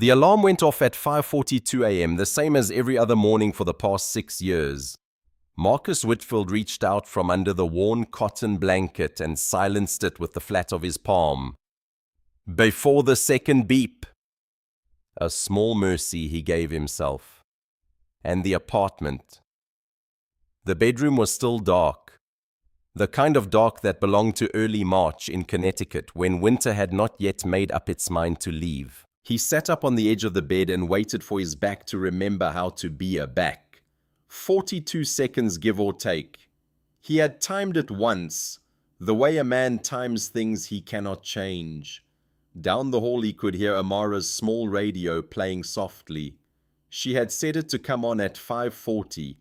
The alarm went off at 5:42 a.m., the same as every other morning for the past 6 years. Marcus Whitfield reached out from under the worn cotton blanket and silenced it with the flat of his palm. Before the second beep. A small mercy he gave himself. And the apartment. The bedroom was still dark. The kind of dark that belonged to early March in Connecticut, when winter had not yet made up its mind to leave. He sat up on the edge of the bed and waited for his back to remember how to be a back. 42 seconds, give or take. He had timed it once, the way a man times things he cannot change. Down the hall he could hear Amara's small radio playing softly. She had set it to come on at 5:40,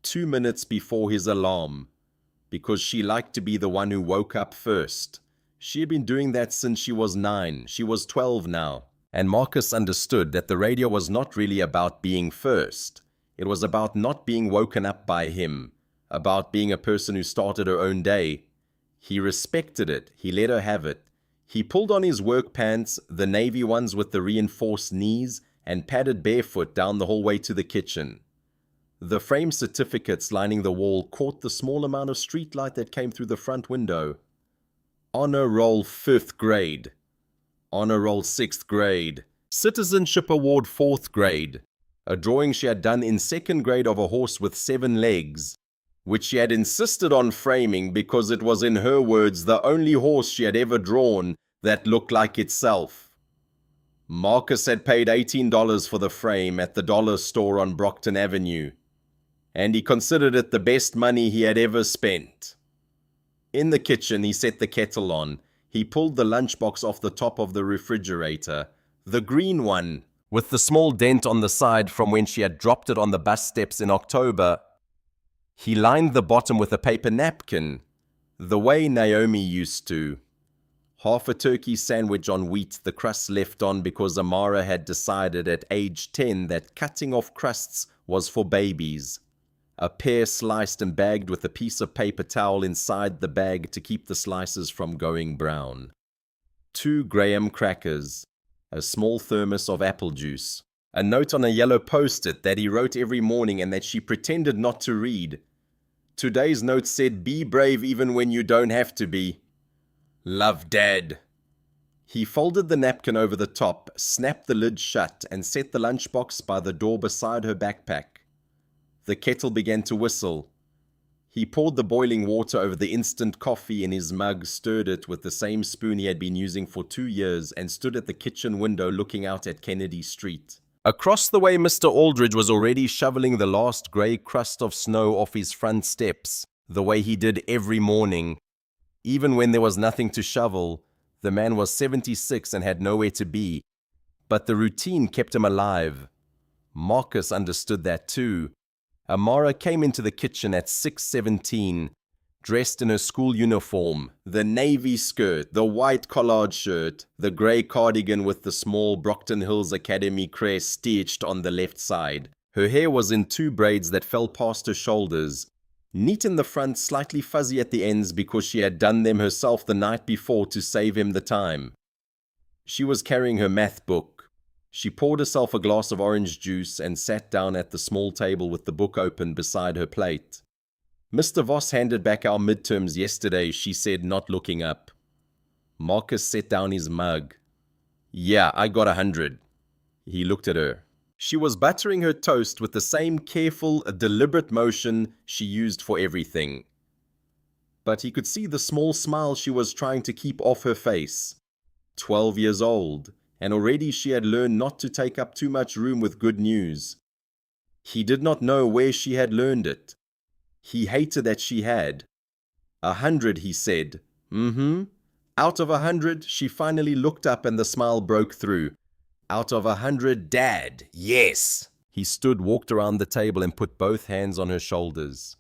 2 minutes before his alarm, because she liked to be the one who woke up first. She had been doing that since she was 9. She was 12 now. And Marcus understood that the radio was not really about being first. It was about not being woken up by him, about being a person who started her own day. He respected it. He let her have it. He pulled on his work pants, the navy ones with the reinforced knees, and padded barefoot down the hallway to the kitchen. The frame certificates lining the wall caught the small amount of streetlight that came through the front window. Honor Roll 5th grade. Honor Roll 6th grade, Citizenship Award 4th grade, a drawing she had done in 2nd grade of a horse with 7 legs, which she had insisted on framing because it was, in her words, the only horse she had ever drawn that looked like itself. Marcus had paid $18 for the frame at the dollar store on Brockton Avenue, and he considered it the best money he had ever spent. In the kitchen, he set the kettle on. He pulled the lunchbox off the top of the refrigerator, the green one, with the small dent on the side from when she had dropped it on the bus steps in October. He lined the bottom with a paper napkin, the way Naomi used to. Half a turkey sandwich on wheat, the crust left on because Amara had decided at age 10 that cutting off crusts was for babies. A pear sliced and bagged with a piece of paper towel inside the bag to keep the slices from going brown. 2 graham crackers. A small thermos of apple juice. A note on a yellow post-it that he wrote every morning and that she pretended not to read. Today's note said, "Be brave even when you don't have to be. Love, Dad." He folded the napkin over the top, snapped the lid shut, and set the lunchbox by the door beside her backpack. The kettle began to whistle. He poured the boiling water over the instant coffee in his mug, stirred it with the same spoon he had been using for 2 years, and stood at the kitchen window looking out at Kennedy Street. Across the way, Mr. Aldridge was already shoveling the last grey crust of snow off his front steps, the way he did every morning. Even when there was nothing to shovel, the man was 76 and had nowhere to be. But the routine kept him alive. Marcus understood that too. Amara came into the kitchen at 6:17, dressed in her school uniform, the navy skirt, the white collared shirt, the grey cardigan with the small Brockton Hills Academy crest stitched on the left side. Her hair was in 2 braids that fell past her shoulders, neat in the front, slightly fuzzy at the ends because she had done them herself the night before to save him the time. She was carrying her math book. She poured herself a glass of orange juice and sat down at the small table with the book open beside her plate. "Mr. Voss handed back our midterms yesterday," she said, not looking up. Marcus set down his mug. "Yeah, I got 100. He looked at her. She was buttering her toast with the same careful, deliberate motion she used for everything. But he could see the small smile she was trying to keep off her face. 12 years old. And already she had learned not to take up too much room with good news. He did not know where she had learned it. He hated that she had. 100, he said. Out of 100, she finally looked up and the smile broke through. Out of 100, Dad, yes. He stood, walked around the table and put both hands on her shoulders.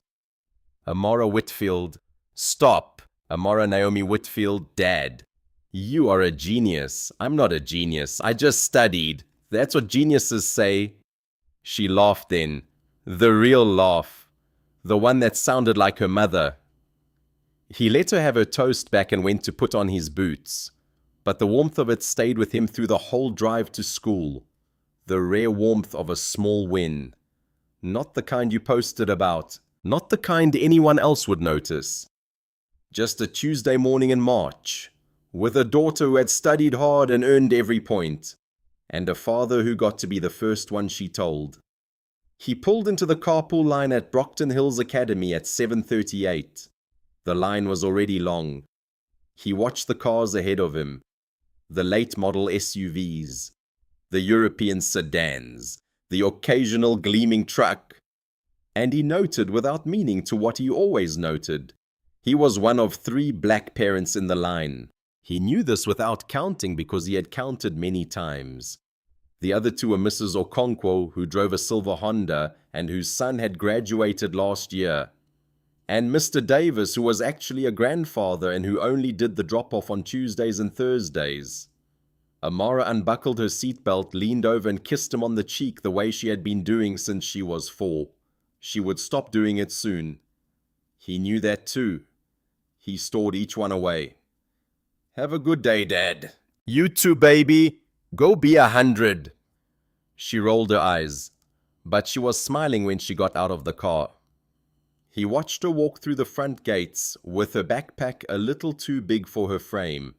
Amara Whitfield, stop. Amara Naomi Whitfield, Dad. You are a genius. I'm not a genius. I just studied. That's what geniuses say. She laughed then. The real laugh. The one that sounded like her mother. He let her have her toast back and went to put on his boots. But the warmth of it stayed with him through the whole drive to school. The rare warmth of a small win. Not the kind you posted about. Not the kind anyone else would notice. Just a Tuesday morning in March, with a daughter who had studied hard and earned every point, and a father who got to be the first one she told. He pulled into the carpool line at Brockton Hills Academy at 7:38. The line was already long. He watched the cars ahead of him, the late model SUVs, the European sedans, the occasional gleaming truck, and he noted without meaning to what he always noted. He was one of 3 black parents in the line. He knew this without counting because he had counted many times. The other 2 were Mrs. Okonkwo, who drove a silver Honda and whose son had graduated last year, and Mr. Davis, who was actually a grandfather and who only did the drop-off on Tuesdays and Thursdays. Amara unbuckled her seatbelt, leaned over and kissed him on the cheek the way she had been doing since she was 4. She would stop doing it soon. He knew that too. He stored each one away. "Have a good day, Dad." "You too, baby. Go be 100. She rolled her eyes, but she was smiling when she got out of the car. He watched her walk through the front gates with her backpack a little too big for her frame,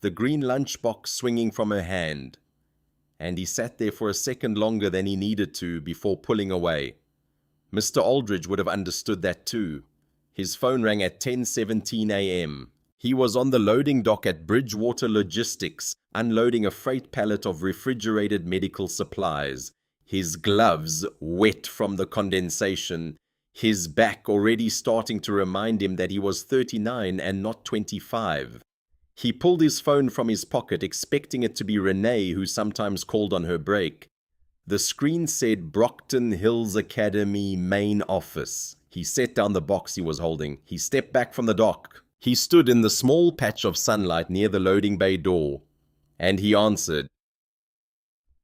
the green lunchbox swinging from her hand, and he sat there for a second longer than he needed to before pulling away. Mr. Aldridge would have understood that too. His phone rang at 10:17 a.m. He was on the loading dock at Bridgewater Logistics, unloading a freight pallet of refrigerated medical supplies, his gloves wet from the condensation, his back already starting to remind him that he was 39 and not 25. He pulled his phone from his pocket, expecting it to be Renee, who sometimes called on her break. The screen said Brockton Hills Academy main office. He set down the box he was holding. He stepped back from the dock. He stood in the small patch of sunlight near the loading bay door, and he answered.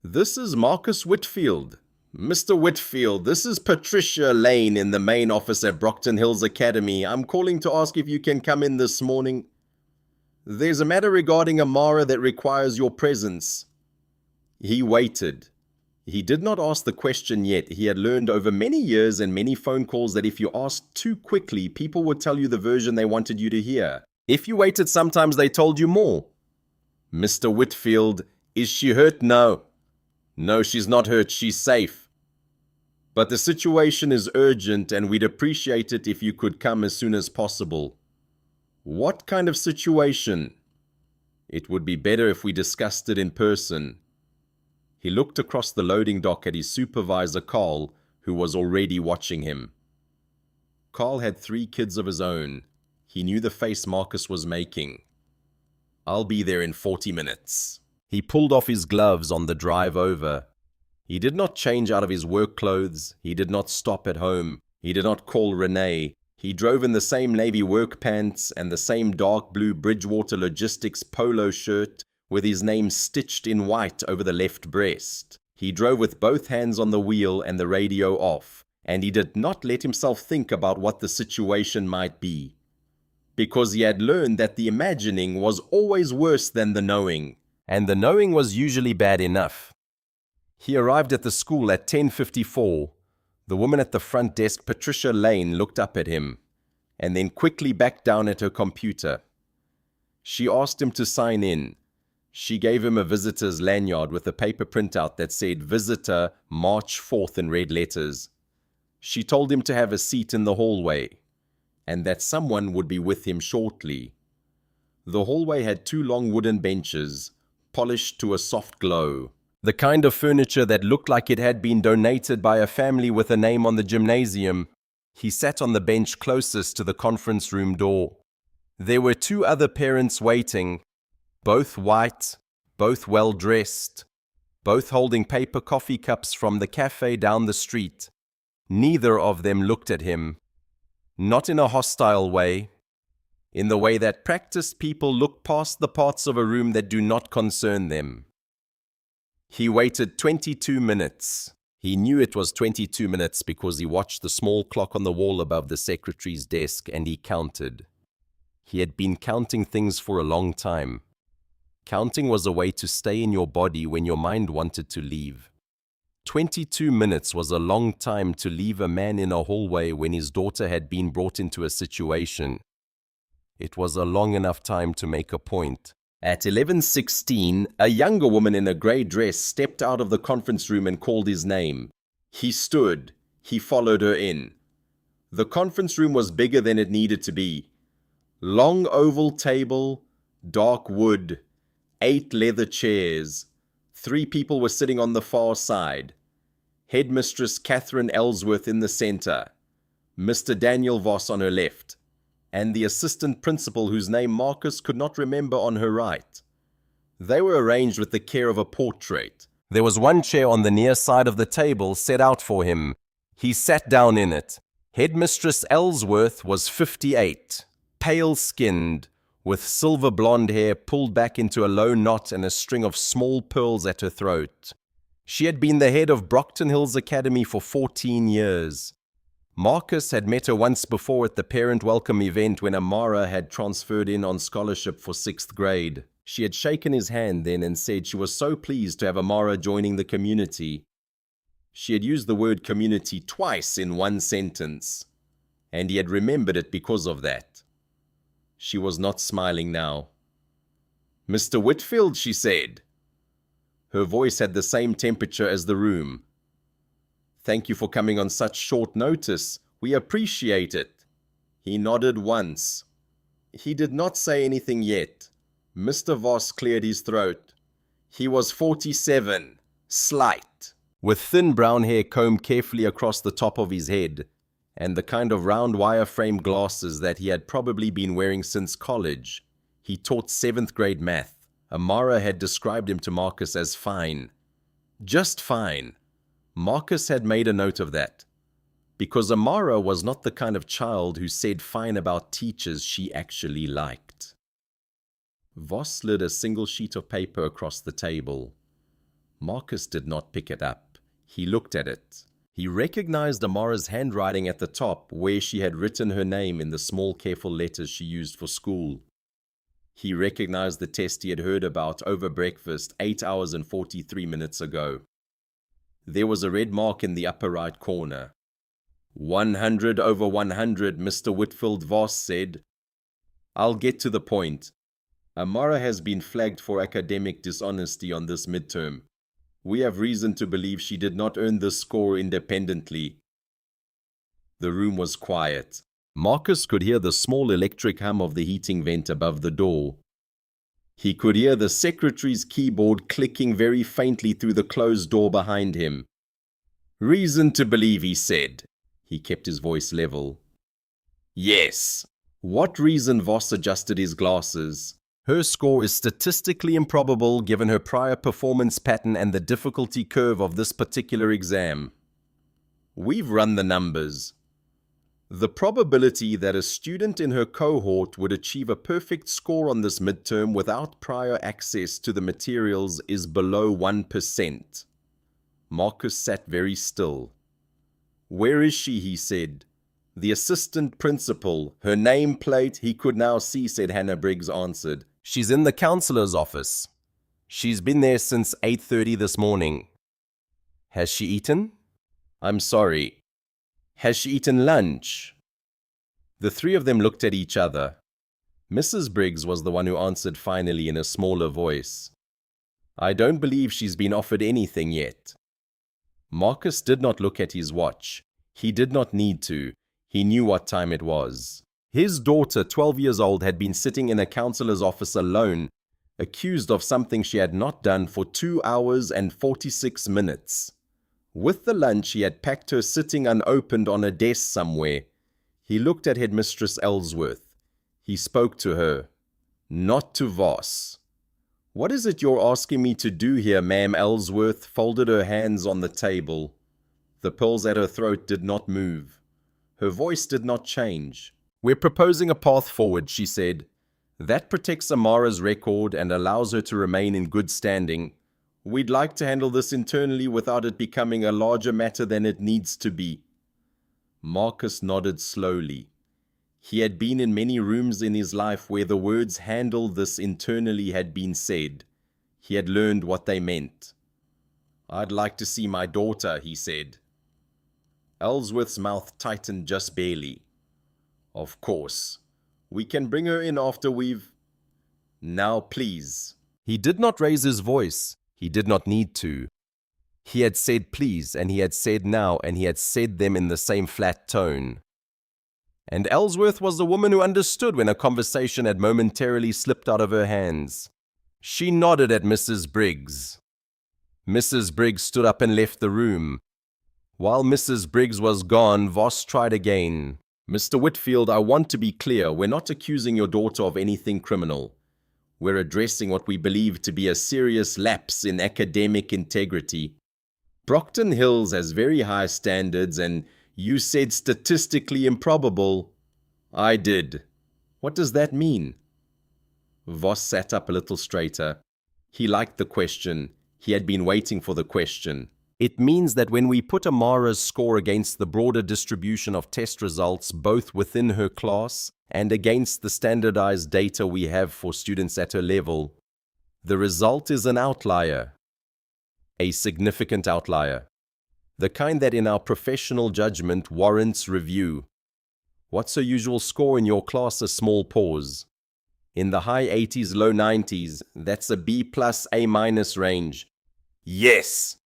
"This is Marcus Whitfield. Mr. Whitfield, this is Patricia Lane in the main office at Brockton Hills Academy. I'm calling to ask if you can come in this morning. There's a matter regarding Amara that requires your presence." He waited. He did not ask the question yet. He had learned over many years and many phone calls that if you asked too quickly, people would tell you the version they wanted you to hear. If you waited, sometimes they told you more. "Mr. Whitfield, is she hurt?" "No. No, she's not hurt. She's safe. But the situation is urgent and we'd appreciate it if you could come as soon as possible." "What kind of situation?" "It would be better if we discussed it in person." He looked across the loading dock at his supervisor, Carl, who was already watching him. Carl had 3 kids of his own. He knew the face Marcus was making. "I'll be there in 40 minutes. He pulled off his gloves on the drive over. He did not change out of his work clothes. He did not stop at home. He did not call Renee. He drove in the same navy work pants and the same dark blue Bridgewater Logistics polo shirt with his name stitched in white over the left breast. He drove with both hands on the wheel and the radio off, and he did not let himself think about what the situation might be, because he had learned that the imagining was always worse than the knowing, and the knowing was usually bad enough. He arrived at the school at 10:54. The woman at the front desk, Patricia Lane, looked up at him, and then quickly backed down at her computer. She asked him to sign in. She gave him a visitor's lanyard with a paper printout that said Visitor March 4th in red letters. She told him to have a seat in the hallway, and that someone would be with him shortly. The hallway had 2 long wooden benches, polished to a soft glow. The kind of furniture that looked like it had been donated by a family with a name on the gymnasium. He sat on the bench closest to the conference room door. There were 2 other parents waiting, both white, both well-dressed, both holding paper coffee cups from the cafe down the street. Neither of them looked at him. Not in a hostile way, in the way that practiced people look past the parts of a room that do not concern them. He waited 22 minutes. He knew it was 22 minutes because he watched the small clock on the wall above the secretary's desk and he counted. He had been counting things for a long time. Counting was a way to stay in your body when your mind wanted to leave. 22 minutes was a long time to leave a man in a hallway when his daughter had been brought into a situation. It was a long enough time to make a point. At 11:16, a younger woman in a grey dress stepped out of the conference room and called his name. He stood. He followed her in. The conference room was bigger than it needed to be. Long oval table, dark wood, 8 leather chairs. 3 people were sitting on the far side. Headmistress Catherine Ellsworth in the center, Mr. Daniel Voss on her left, and the assistant principal whose name Marcus could not remember on her right. They were arranged with the care of a portrait. There was one chair on the near side of the table set out for him. He sat down in it. Headmistress Ellsworth was 58, pale-skinned, with silver blonde hair pulled back into a low knot and a string of small pearls at her throat. She had been the head of Brockton Hills Academy for 14 years. Marcus had met her once before at the parent welcome event when Amara had transferred in on scholarship for 6th grade. She had shaken his hand then and said she was so pleased to have Amara joining the community. She had used the word community twice in one sentence, and he had remembered it because of that. She was not smiling now. "Mr. Whitfield," she said. Her voice had the same temperature as the room. "Thank you for coming on such short notice. We appreciate it." He nodded once. He did not say anything yet. Mr. Voss cleared his throat. He was 47, slight, with thin brown hair combed carefully across the top of his head, and the kind of round wire-frame glasses that he had probably been wearing since college. He taught 7th grade math. Amara had described him to Marcus as fine. Just fine. Marcus had made a note of that, because Amara was not the kind of child who said fine about teachers she actually liked. Voss slid a single sheet of paper across the table. Marcus did not pick it up. He looked at it. He recognized Amara's handwriting at the top, where she had written her name in the small, careful letters she used for school. He recognized the test he had heard about over breakfast 8 hours and 43 minutes ago. There was a red mark in the upper right corner. 100 over 100, Mr. Whitfield Voss said. "I'll get to the point. Amara has been flagged for academic dishonesty on this midterm. We have reason to believe she did not earn this score independently." The room was quiet. Marcus could hear the small electric hum of the heating vent above the door. He could hear the secretary's keyboard clicking very faintly through the closed door behind him. "Reason to believe," he said. He kept his voice level. "Yes." "What reason?" Voss adjusted his glasses. "Her score is statistically improbable given her prior performance pattern and the difficulty curve of this particular exam. We've run the numbers. The probability that a student in her cohort would achieve a perfect score on this midterm without prior access to the materials is below 1%. Marcus sat very still. "Where is she?" he said. "The assistant principal. Her nameplate he could now see," said Hannah Briggs answered. "She's in the counselor's office. She's been there since 8:30 this morning." "Has she eaten?" "I'm sorry. Has she eaten lunch?" The 3 of them looked at each other. Mrs. Briggs was the one who answered finally in a smaller voice. "I don't believe she's been offered anything yet." Marcus did not look at his watch. He did not need to. He knew what time it was. His daughter, 12 years old, had been sitting in a counselor's office alone, accused of something she had not done for 2 hours and 46 minutes. With the lunch, he had packed her sitting unopened on a desk somewhere. He looked at Headmistress Ellsworth. He spoke to her. Not to Voss. "What is it you're asking me to do here, Ma'am Ellsworth?" Folded her hands on the table. The pearls at her throat did not move. Her voice did not change. "We're proposing a path forward," she said. "That protects Amara's record and allows her to remain in good standing. We'd like to handle this internally without it becoming a larger matter than it needs to be." Marcus nodded slowly. He had been in many rooms in his life where the words "handle this internally" had been said. He had learned what they meant. "I'd like to see my daughter," he said. Ellsworth's mouth tightened just barely. "Of course. We can bring her in after we've... Now, please." He did not raise his voice. He did not need to. He had said please, and he had said now, and he had said them in the same flat tone. And Ellsworth was the woman who understood when a conversation had momentarily slipped out of her hands. She nodded at Mrs. Briggs. Mrs. Briggs stood up and left the room. While Mrs. Briggs was gone, Voss tried again. "Mr. Whitfield, I want to be clear. We're not accusing your daughter of anything criminal. We're addressing what we believe to be a serious lapse in academic integrity. Brockton Hills has very high standards, and you said statistically improbable." "I did." "What does that mean?" Voss sat up a little straighter. He liked the question. He had been waiting for the question. "It means that when we put Amara's score against the broader distribution of test results, both within her class and against the standardized data we have for students at her level, the result is an outlier. A significant outlier. The kind that in our professional judgment warrants review. What's her usual score in your class?" A small pause. "In the high 80s, low 90s. That's a B plus A minus range." "Yes."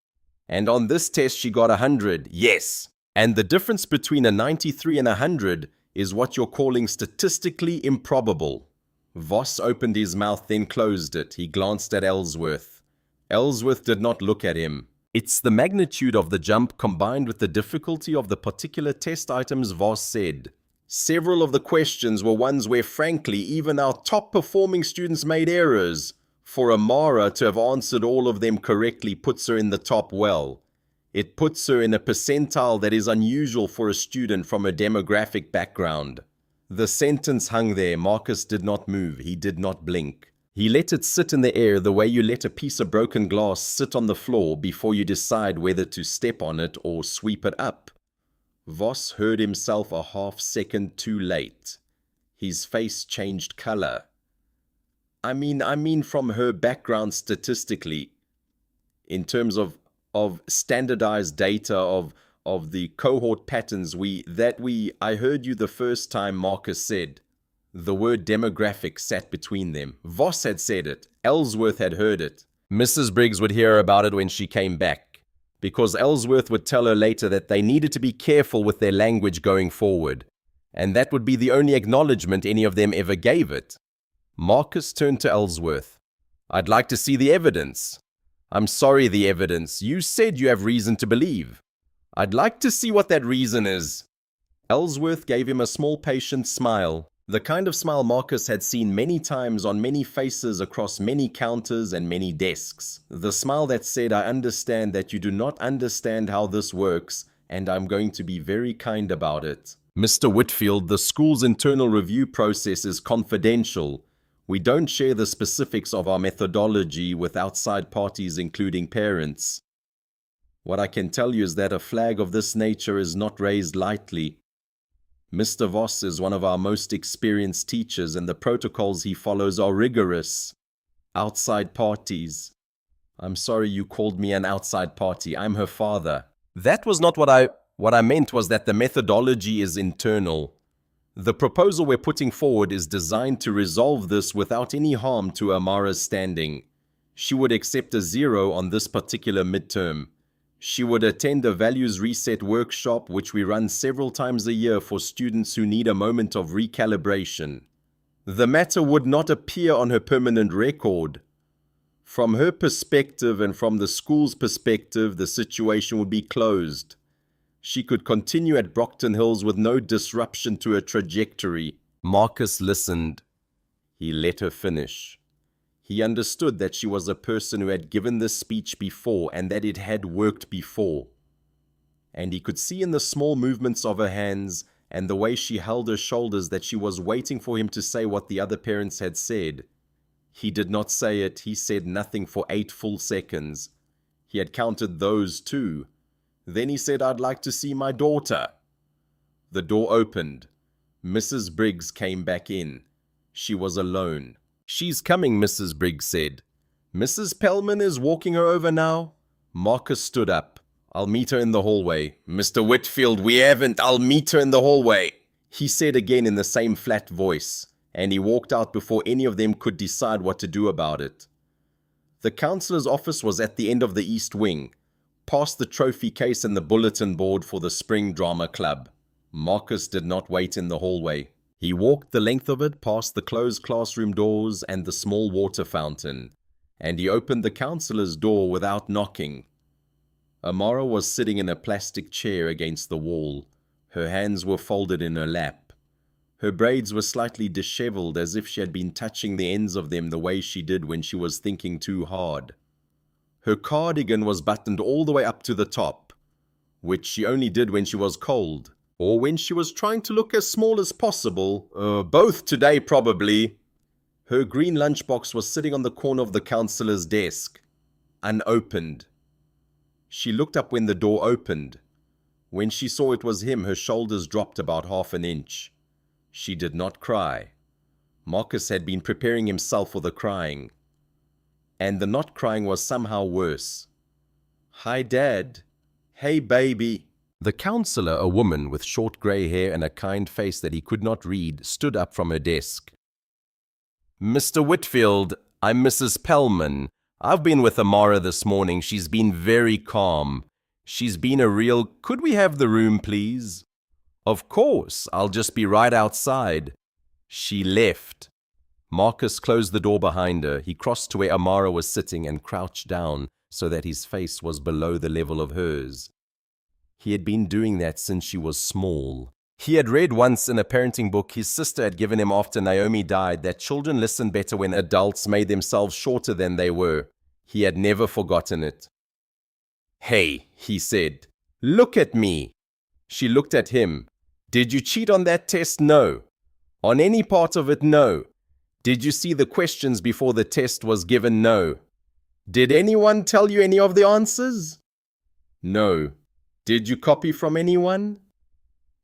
"And on this test she got 100. "Yes." "And the difference between a 93 and 100 is what you're calling statistically improbable." Voss opened his mouth, then closed it. He glanced at Ellsworth. Ellsworth did not look at him. "It's the magnitude of the jump combined with the difficulty of the particular test items," Voss said. "Several of the questions were ones where, frankly, even our top-performing students made errors. For Amara to have answered all of them correctly puts her in the top well. It puts her in a percentile that is unusual for a student from a demographic background." The sentence hung there. Marcus did not move. He did not blink. He let it sit in the air the way you let a piece of broken glass sit on the floor before you decide whether to step on it or sweep it up. Voss heard himself a half-second too late. His face changed color. I mean from her background statistically, in terms of standardized data of the cohort patterns I heard you the first time," Marcus said. The word demographic sat between them. Voss had said it. Ellsworth had heard it. Mrs. Briggs would hear about it when she came back, because Ellsworth would tell her later that they needed to be careful with their language going forward, and that would be the only acknowledgement any of them ever gave it. Marcus turned to Ellsworth. "I'd like to see the evidence." "I'm sorry, the evidence. You said you have reason to believe." "I'd like to see what that reason is." Ellsworth gave him a small patient smile, the kind of smile Marcus had seen many times on many faces across many counters and many desks. The smile that said, "I understand that you do not understand how this works, and I'm going to be very kind about it. Mr. Whitfield, the school's internal review process is confidential. We don't share the specifics of our methodology with outside parties, including parents. What I can tell you is that a flag of this nature is not raised lightly. Mr. Voss is one of our most experienced teachers, and the protocols he follows are rigorous. Outside parties. I'm sorry you called me an outside party. I'm her father." "That was not what I meant was that the methodology is internal. The proposal we're putting forward is designed to resolve this without any harm to Amara's standing. She would accept a 0 on this particular midterm. She would attend a values reset workshop, which we run several times a year for students who need a moment of recalibration. The matter would not appear on her permanent record. From her perspective and from the school's perspective, the situation would be closed. She could continue at Brockton Hills with no disruption to her trajectory." Marcus listened. He let her finish. He understood that she was a person who had given this speech before and that it had worked before. And he could see in the small movements of her hands and the way she held her shoulders that she was waiting for him to say what the other parents had said. He did not say it. He said nothing for 8 full seconds. He had counted those too. Then he said, "I'd like to see my daughter." The door opened. Mrs. Briggs came back in. She was alone. "She's coming," Mrs. Briggs said. "Mrs. Pellman is walking her over now?" Marcus stood up. I'll meet her in the hallway. Mr. Whitfield, we haven't. I'll meet her in the hallway, he said again in the same flat voice, and he walked out before any of them could decide what to do about it. The councillor's office was at the end of the east wing, past the trophy case and the bulletin board for the Spring Drama Club. Marcus did not wait in the hallway. He walked the length of it past the closed classroom doors and the small water fountain, and he opened the councillor's door without knocking. Amara was sitting in a plastic chair against the wall. Her hands were folded in her lap. Her braids were slightly disheveled, as if she had been touching the ends of them the way she did when she was thinking too hard. Her cardigan was buttoned all the way up to the top, which she only did when she was cold, or when she was trying to look as small as possible. Both today, probably. Her green lunchbox was sitting on the corner of the councillor's desk, unopened. She looked up when the door opened. When she saw it was him, her shoulders dropped about half an inch. She did not cry. Marcus had been preparing himself for the crying. And the not crying was somehow worse. "Hi, Dad. Hey, baby." The councillor, a woman with short grey hair and a kind face that he could not read, stood up from her desk. "Mr. Whitfield, I'm Mrs. Pellman. I've been with Amara this morning. She's been very calm. She's been a real... Could we have the room, please?" "Of course. I'll just be right outside." She left. Marcus closed the door behind her. He crossed to where Amara was sitting and crouched down so that his face was below the level of hers. He had been doing that since she was small. He had read once in a parenting book his sister had given him after Naomi died that children listen better when adults made themselves shorter than they were. He had never forgotten it. "Hey," he said, "look at me." She looked at him. "Did you cheat on that test? No. On any part of it? No. Did you see the questions before the test was given? No. Did anyone tell you any of the answers? No. Did you copy from anyone?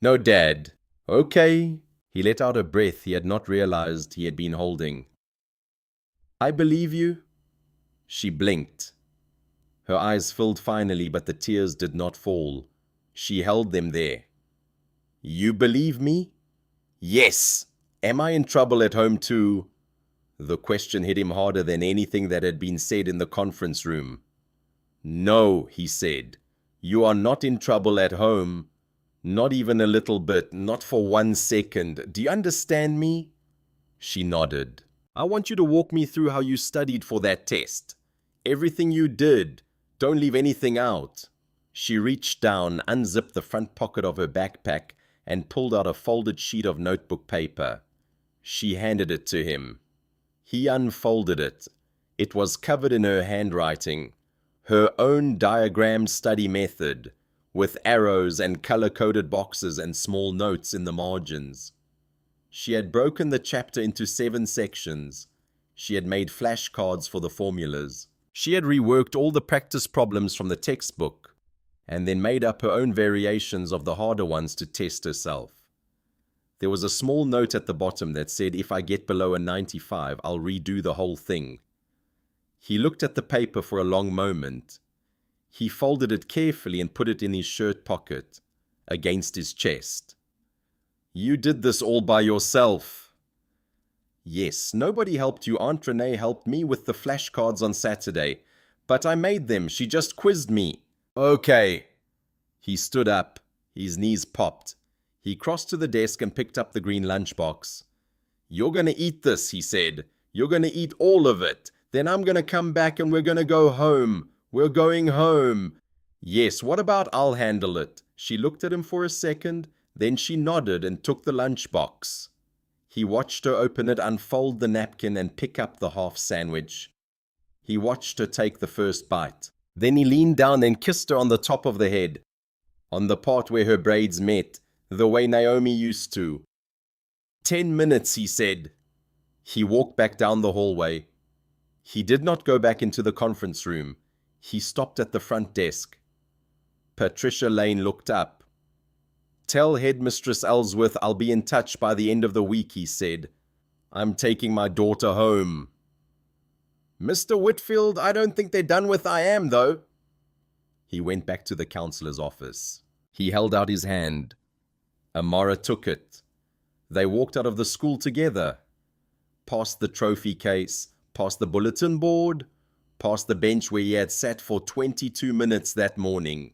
No, Dad. Okay." He let out a breath he had not realized he had been holding. "I believe you." She blinked. Her eyes filled finally, but the tears did not fall. She held them there. "You believe me?" "Yes." "Am I in trouble at home too?" The question hit him harder than anything that had been said in the conference room. "No," he said. "You are not in trouble at home. Not even a little bit, not for 1 second. Do you understand me?" She nodded. "I want you to walk me through how you studied for that test. Everything you did. Don't leave anything out." She reached down, unzipped the front pocket of her backpack, and pulled out a folded sheet of notebook paper. She handed it to him. He unfolded it. It was covered in her handwriting, her own diagrammed study method, with arrows and color-coded boxes and small notes in the margins. She had broken the chapter into 7 sections. She had made flashcards for the formulas. She had reworked all the practice problems from the textbook, and then made up her own variations of the harder ones to test herself. There was a small note at the bottom that said, "If I get below a 95, I'll redo the whole thing." He looked at the paper for a long moment. He folded it carefully and put it in his shirt pocket, against his chest. "You did this all by yourself." "Yes, nobody helped you. Aunt Renee helped me with the flashcards on Saturday. But I made them. She just quizzed me." "Okay." He stood up. His knees popped. He crossed to the desk and picked up the green lunchbox. "You're going to eat this," he said. "You're going to eat all of it. Then I'm going to come back and we're going to go home. We're going home." "Yes, what about I'll handle it?" She looked at him for a second. Then she nodded and took the lunchbox. He watched her open it, unfold the napkin, and pick up the half sandwich. He watched her take the first bite. Then he leaned down and kissed her on the top of the head, on the part where her braids met, the way Naomi used to. 10 minutes, he said. He walked back down the hallway. He did not go back into the conference room. He stopped at the front desk. Patricia Lane looked up. "Tell Headmistress Ellsworth I'll be in touch by the end of the week," he said. "I'm taking my daughter home." "Mr. Whitfield, I don't think they're done with I am, though." He went back to the counselor's office. He held out his hand. Amara took it. They walked out of the school together, past the trophy case, past the bulletin board, past the bench where he had sat for 22 minutes that morning.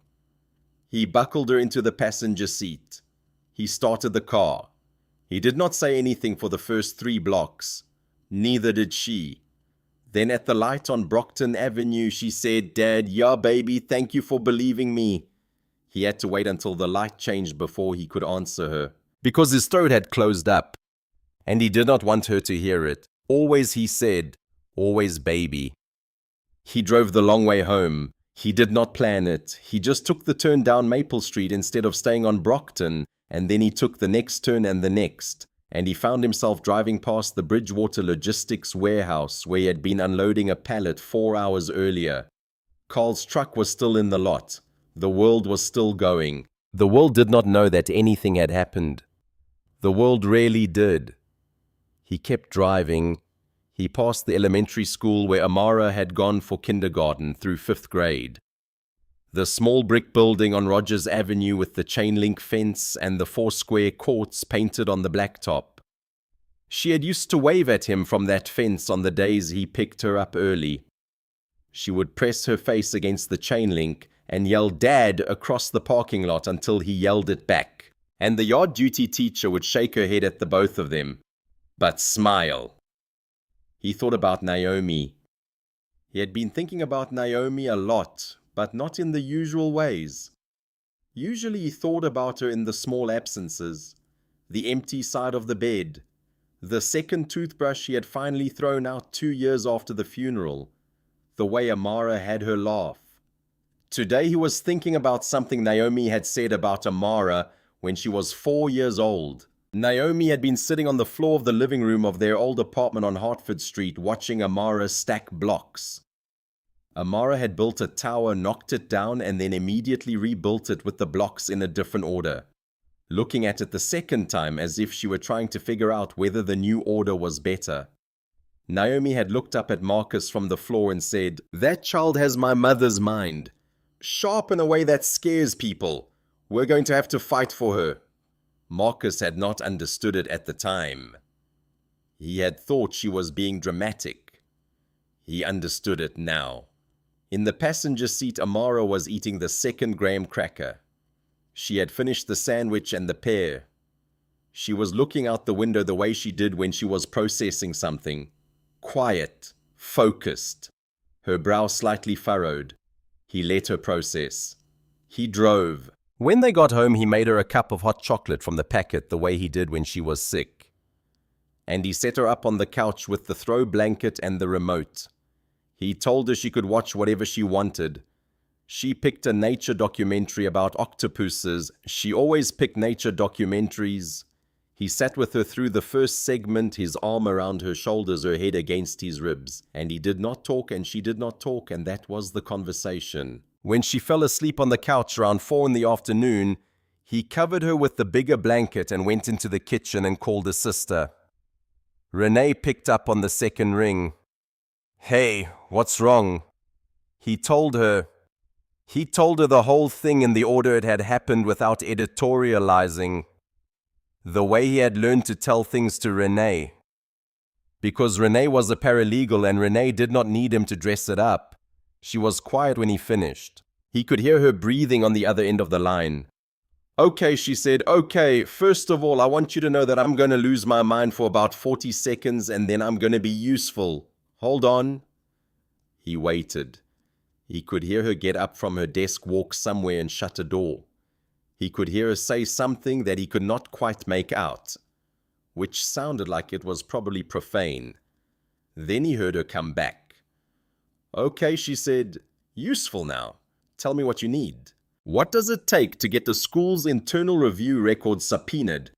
He buckled her into the passenger seat. He started the car. He did not say anything for the first 3 blocks. Neither did she. Then at the light on Brockton Avenue, she said, "Dad, yeah, baby, thank you for believing me." He had to wait until the light changed before he could answer her, because his throat had closed up, and he did not want her to hear it. Always, he said, always baby. He drove the long way home. He did not plan it. He just took the turn down Maple Street instead of staying on Brockton, and then he took the next turn and the next, and he found himself driving past the Bridgewater Logistics warehouse where he had been unloading a pallet 4 hours earlier. Carl's truck was still in the lot. The world was still going. The world did not know that anything had happened. The world rarely did. He kept driving. He passed the elementary school where Amara had gone for kindergarten through 5th grade. The small brick building on Rogers Avenue with the chain-link fence and the 4 square courts painted on the blacktop. She had used to wave at him from that fence on the days he picked her up early. She would press her face against the chain-link and yell "Dad" across the parking lot until he yelled it back. And the yard duty teacher would shake her head at the both of them, but smile. He thought about Naomi. He had been thinking about Naomi a lot, but not in the usual ways. Usually he thought about her in the small absences, the empty side of the bed, the second toothbrush he had finally thrown out 2 years after the funeral, the way Amara had her laugh. Today he was thinking about something Naomi had said about Amara when she was 4 years old. Naomi had been sitting on the floor of the living room of their old apartment on Hartford Street watching Amara stack blocks. Amara had built a tower, knocked it down, and then immediately rebuilt it with the blocks in a different order, looking at it the second time as if she were trying to figure out whether the new order was better. Naomi had looked up at Marcus from the floor and said, "That child has my mother's mind. Sharp in a way that scares people. We're going to have to fight for her." Marcus had not understood it at the time. He had thought she was being dramatic. He understood it now. In the passenger seat, Amara was eating the second graham cracker. She had finished the sandwich and the pear. She was looking out the window the way she did when she was processing something. Quiet, focused, her brow slightly furrowed. He let her process. He drove. When they got home, he made her a cup of hot chocolate from the packet the way he did when she was sick. And he set her up on the couch with the throw blanket and the remote. He told her she could watch whatever she wanted. She picked a nature documentary about octopuses. She always picked nature documentaries. He sat with her through the first segment, his arm around her shoulders, her head against his ribs. And he did not talk and she did not talk, and that was the conversation. When she fell asleep on the couch around 4 in the afternoon, he covered her with the bigger blanket and went into the kitchen and called his sister. Renee picked up on the second ring. "Hey, what's wrong?" He told her the whole thing in the order it had happened without editorializing. The way he had learned to tell things to Renee. Because Renee was a paralegal and Renee did not need him to dress it up. She was quiet when he finished. He could hear her breathing on the other end of the line. "Okay," she said, "okay, first of all, I want you to know that I'm going to lose my mind for about 40 seconds and then I'm going to be useful. Hold on." He waited. He could hear her get up from her desk, walk somewhere and shut a door. He could hear her say something that he could not quite make out, which sounded like it was probably profane. Then he heard her come back. "Okay," she said, "useful now. Tell me what you need. What does it take to get the school's internal review records subpoenaed?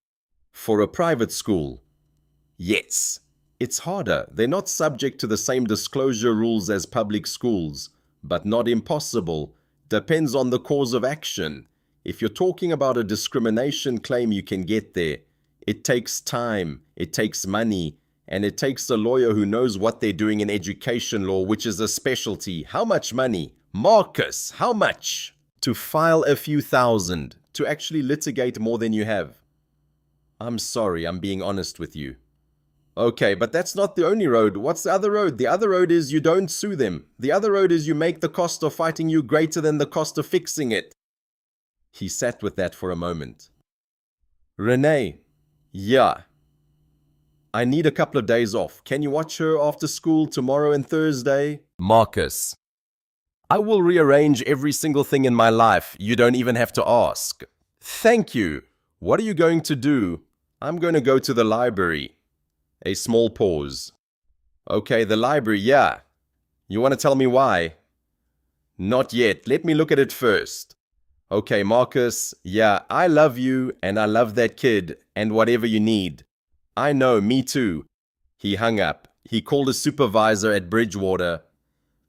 For a private school?" "Yes. It's harder. They're not subject to the same disclosure rules as public schools, but not impossible. Depends on the cause of action. If you're talking about a discrimination claim, you can get there. It takes time, it takes money, and it takes a lawyer who knows what they're doing in education law, which is a specialty. How much money? Marcus, how much? To file a few thousand, to actually litigate more than you have. I'm sorry, I'm being honest with you. Okay, but that's not the only road. What's the other road? The other road is you don't sue them. The other road is you make the cost of fighting you greater than the cost of fixing it. He sat with that for a moment. Renee, yeah. I need a couple of days off. Can you watch her after school tomorrow and Thursday? Marcus, I will rearrange every single thing in my life. You don't even have to ask. Thank you. What are you going to do? I'm going to go to the library. A small pause. Okay, the library, yeah. You want to tell me why? Not yet. Let me look at it first. Okay, Marcus, yeah, I love you and I love that kid and whatever you need. I know, me too. He hung up. He called a supervisor at Bridgewater.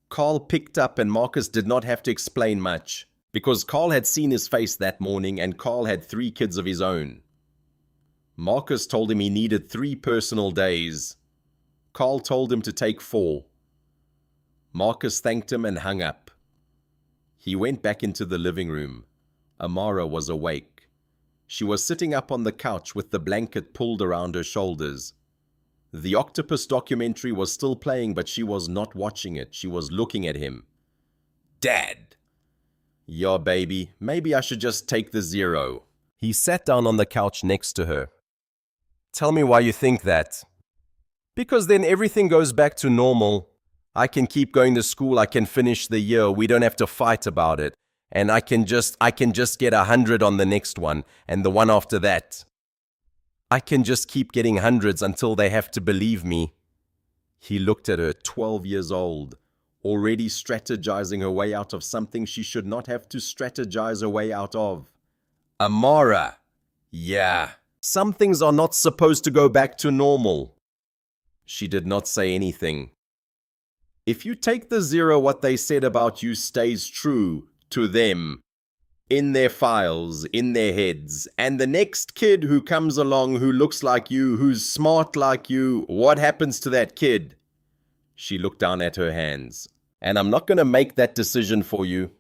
Carl picked up and Marcus did not have to explain much because Carl had seen his face that morning and Carl had 3 kids of his own. Marcus told him he needed 3 personal days. Carl told him to take 4. Marcus thanked him and hung up. He went back into the living room. Amara was awake. She was sitting up on the couch with the blanket pulled around her shoulders. The octopus documentary was still playing, but she was not watching it. She was looking at him. Dad! Yeah, baby, maybe I should just take the 0. He sat down on the couch next to her. Tell me why you think that. Because then everything goes back to normal. I can keep going to school, I can finish the year, we don't have to fight about it. And I can just get 100 on the next one, and the one after that. I can just keep getting hundreds until they have to believe me. He looked at her, 12 years old, already strategizing her way out of something she should not have to strategize her way out of. Amara! Yeah. Some things are not supposed to go back to normal. She did not say anything. If you take the 0, what they said about you stays true to them, in their files, in their heads, and the next kid who comes along who looks like you, who's smart like you, what happens to that kid? She looked down at her hands. And I'm not going to make that decision for you.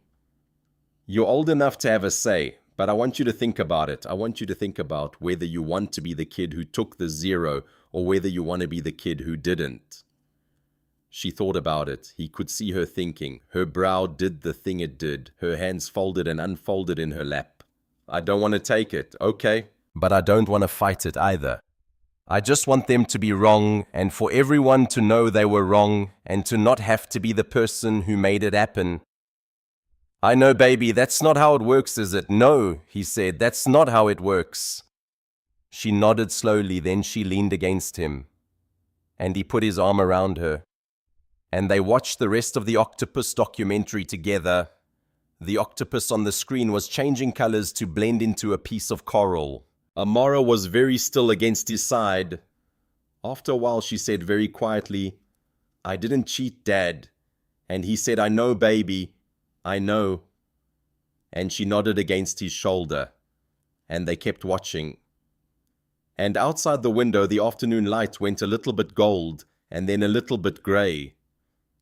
You're old enough to have a say. But I want you to think about it. I want you to think about whether you want to be the kid who took the 0 or whether you want to be the kid who didn't. She thought about it. He could see her thinking. Her brow did the thing it did. Her hands folded and unfolded in her lap. I don't want to take it, okay? But I don't want to fight it either. I just want them to be wrong and for everyone to know they were wrong and to not have to be the person who made it happen. I know, baby, that's not how it works, is it? No, he said, that's not how it works. She nodded slowly, then she leaned against him, and he put his arm around her. And they watched the rest of the octopus documentary together. The octopus on the screen was changing colors to blend into a piece of coral. Amara was very still against his side. After a while, she said very quietly, I didn't cheat, Dad. And he said, I know, baby. I know. And she nodded against his shoulder, and they kept watching. And outside the window, the afternoon light went a little bit gold, and then a little bit grey.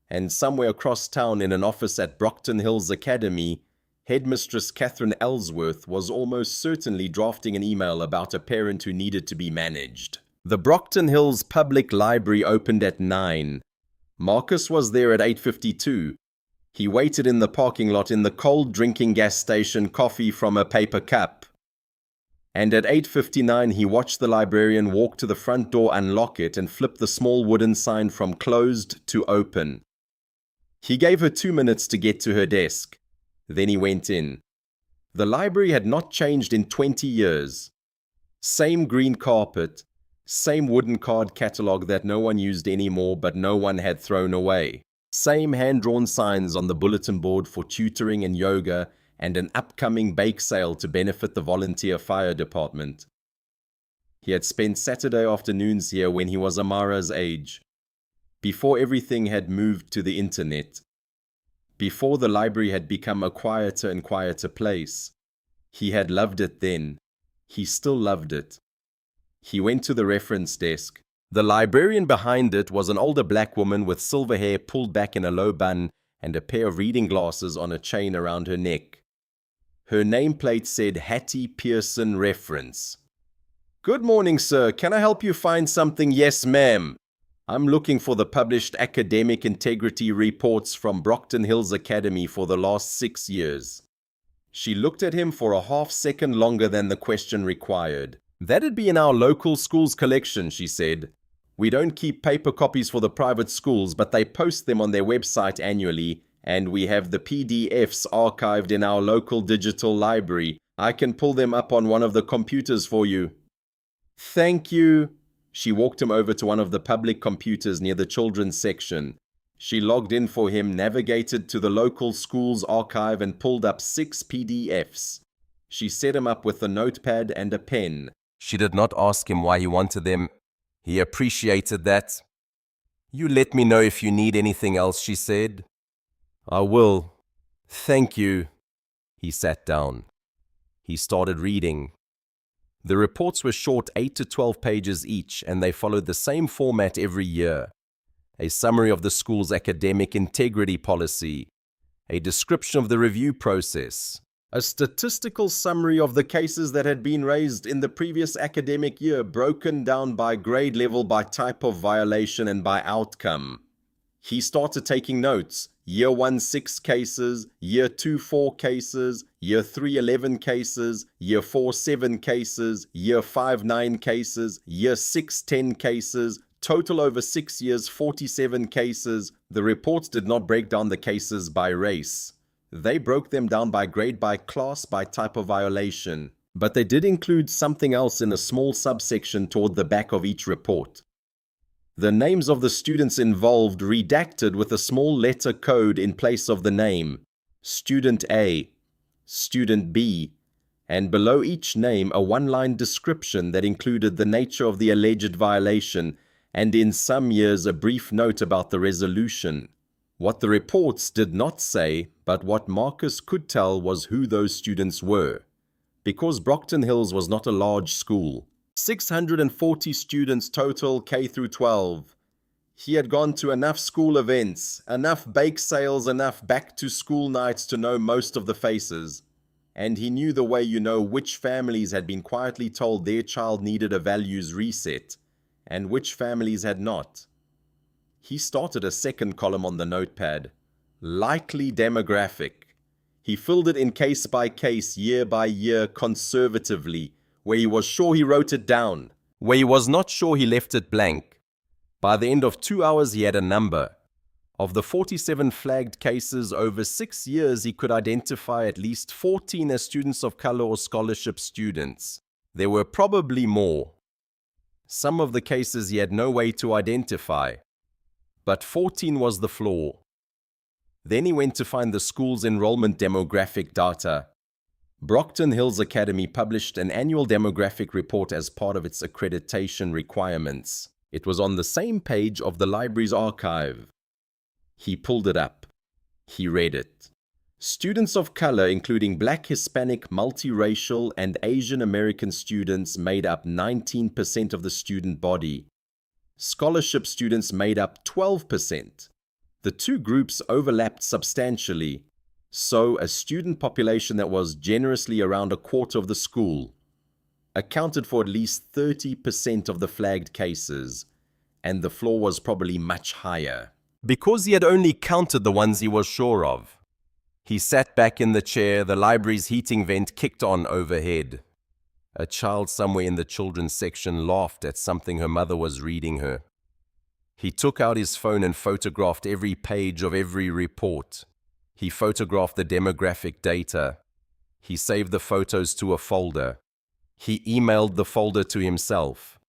And somewhere across town in an office at Brockton Hills Academy, headmistress Catherine Ellsworth was almost certainly drafting an email about a parent who needed to be managed. The Brockton Hills Public Library opened at 9. Marcus was there at 8:52. He waited in the parking lot in the cold drinking gas station, coffee from a paper cup. And at 8:59 he watched the librarian walk to the front door, unlock it, and flip the small wooden sign from closed to open. He gave her 2 minutes to get to her desk. Then he went in. The library had not changed in 20 years. Same green carpet, same wooden card catalogue that no one used anymore but no one had thrown away. Same hand-drawn signs on the bulletin board for tutoring and yoga and an upcoming bake sale to benefit the volunteer fire department. He had spent Saturday afternoons here when he was Amara's age, before everything had moved to the internet, before the library had become a quieter and quieter place. He had loved it then. He still loved it. He went to the reference desk. The librarian behind it was an older black woman with silver hair pulled back in a low bun and a pair of reading glasses on a chain around her neck. Her nameplate said Hattie Pearson Reference. "Good morning, sir. Can I help you find something?" "Yes, ma'am. I'm looking for the published academic integrity reports from Brockton Hills Academy for the last 6 years. She looked at him for a half-second longer than the question required. "That'd be in our local school's collection," she said. "We don't keep paper copies for the private schools, but they post them on their website annually, and we have the PDFs archived in our local digital library. I can pull them up on one of the computers for you." "Thank you." She walked him over to one of the public computers near the children's section. She logged in for him, navigated to the local school's archive, and pulled up 6 PDFs. She set him up with a notepad and a pen. She did not ask him why he wanted them. He appreciated that. "You let me know if you need anything else," she said. "I will. Thank you." He sat down. He started reading. The reports were short 8 to 12 pages each, and they followed the same format every year. A summary of the school's academic integrity policy, a description of the review process, a statistical summary of the cases that had been raised in the previous academic year, broken down by grade level, by type of violation, and by outcome. He started taking notes. Year 1, 6 cases, Year 2, 4 cases, Year 3, 11 cases, Year 4, 7 cases, Year 5, 9 cases, Year 6, 10 cases, total over 6 years, 47 cases. The reports did not break down the cases by race. They broke them down by grade, by class, by type of violation. But they did include something else in a small subsection toward the back of each report. The names of the students involved redacted with a small letter code in place of the name. Student A, Student B, and below each name a one-line description that included the nature of the alleged violation, and in some years a brief note about the resolution. What the reports did not say, but what Marcus could tell, was who those students were. Because Brockton Hills was not a large school, 640 students total, K through 12. He had gone to enough school events, enough bake sales, enough back-to-school nights to know most of the faces. And he knew the way you know which families had been quietly told their child needed a values reset, and which families had not. He started a second column on the notepad. Likely demographic. He filled it in case by case, year by year, conservatively. Where he was sure he wrote it down. Where he was not sure he left it blank. By the end of 2 hours he had a number. Of the 47 flagged cases over 6 years, he could identify at least 14 as students of color or scholarship students. There were probably more. Some of the cases he had no way to identify. But 14 was the floor. Then he went to find the school's enrollment demographic data. Brockton Hills Academy published an annual demographic report as part of its accreditation requirements. It was on the same page of the library's archive. He pulled it up. He read it. Students of color, including Black, Hispanic, multiracial, and Asian American students, made up 19% of the student body. Scholarship students made up 12%. The two groups overlapped substantially. So, a student population that was generously around a quarter of the school accounted for at least 30% of the flagged cases, and the floor was probably much higher. Because he had only counted the ones he was sure of. He sat back in the chair, the library's heating vent kicked on overhead. A child somewhere in the children's section laughed at something her mother was reading her. He took out his phone and photographed every page of every report. He photographed the demographic data. He saved the photos to a folder. He emailed the folder to himself.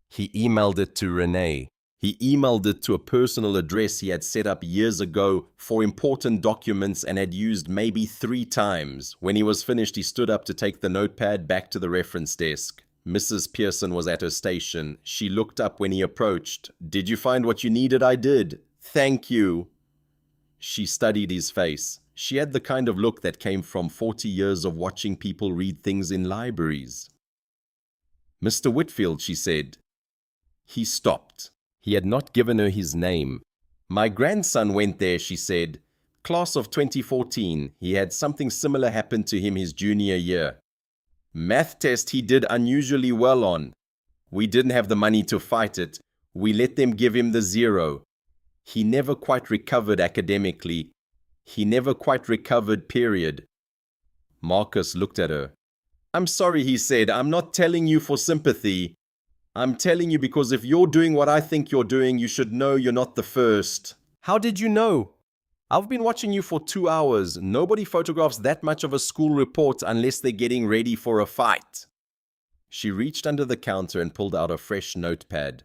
He emailed it to Renee. He emailed it to a personal address he had set up years ago for important documents and had used maybe 3 times. When he was finished, he stood up to take the notepad back to the reference desk. Mrs. Pearson was at her station. She looked up when he approached. "Did you find what you needed?" "I did." "Thank you." She studied his face. She had the kind of look that came from 40 years of watching people read things in libraries. "Mr. Whitfield," she said. He stopped. He had not given her his name. "My grandson went there," she said. Class of 2014, he had something similar happen to him his junior year. Math test he did unusually well on. We didn't have the money to fight it. We let them give him the 0. He never quite recovered academically. He never quite recovered, period. Marcus looked at her. I'm sorry, he said. I'm not telling you for sympathy. I'm telling you because if you're doing what I think you're doing, you should know you're not the first. How did you know? I've been watching you for 2 hours. Nobody photographs that much of a school report unless they're getting ready for a fight. She reached under the counter and pulled out a fresh notepad.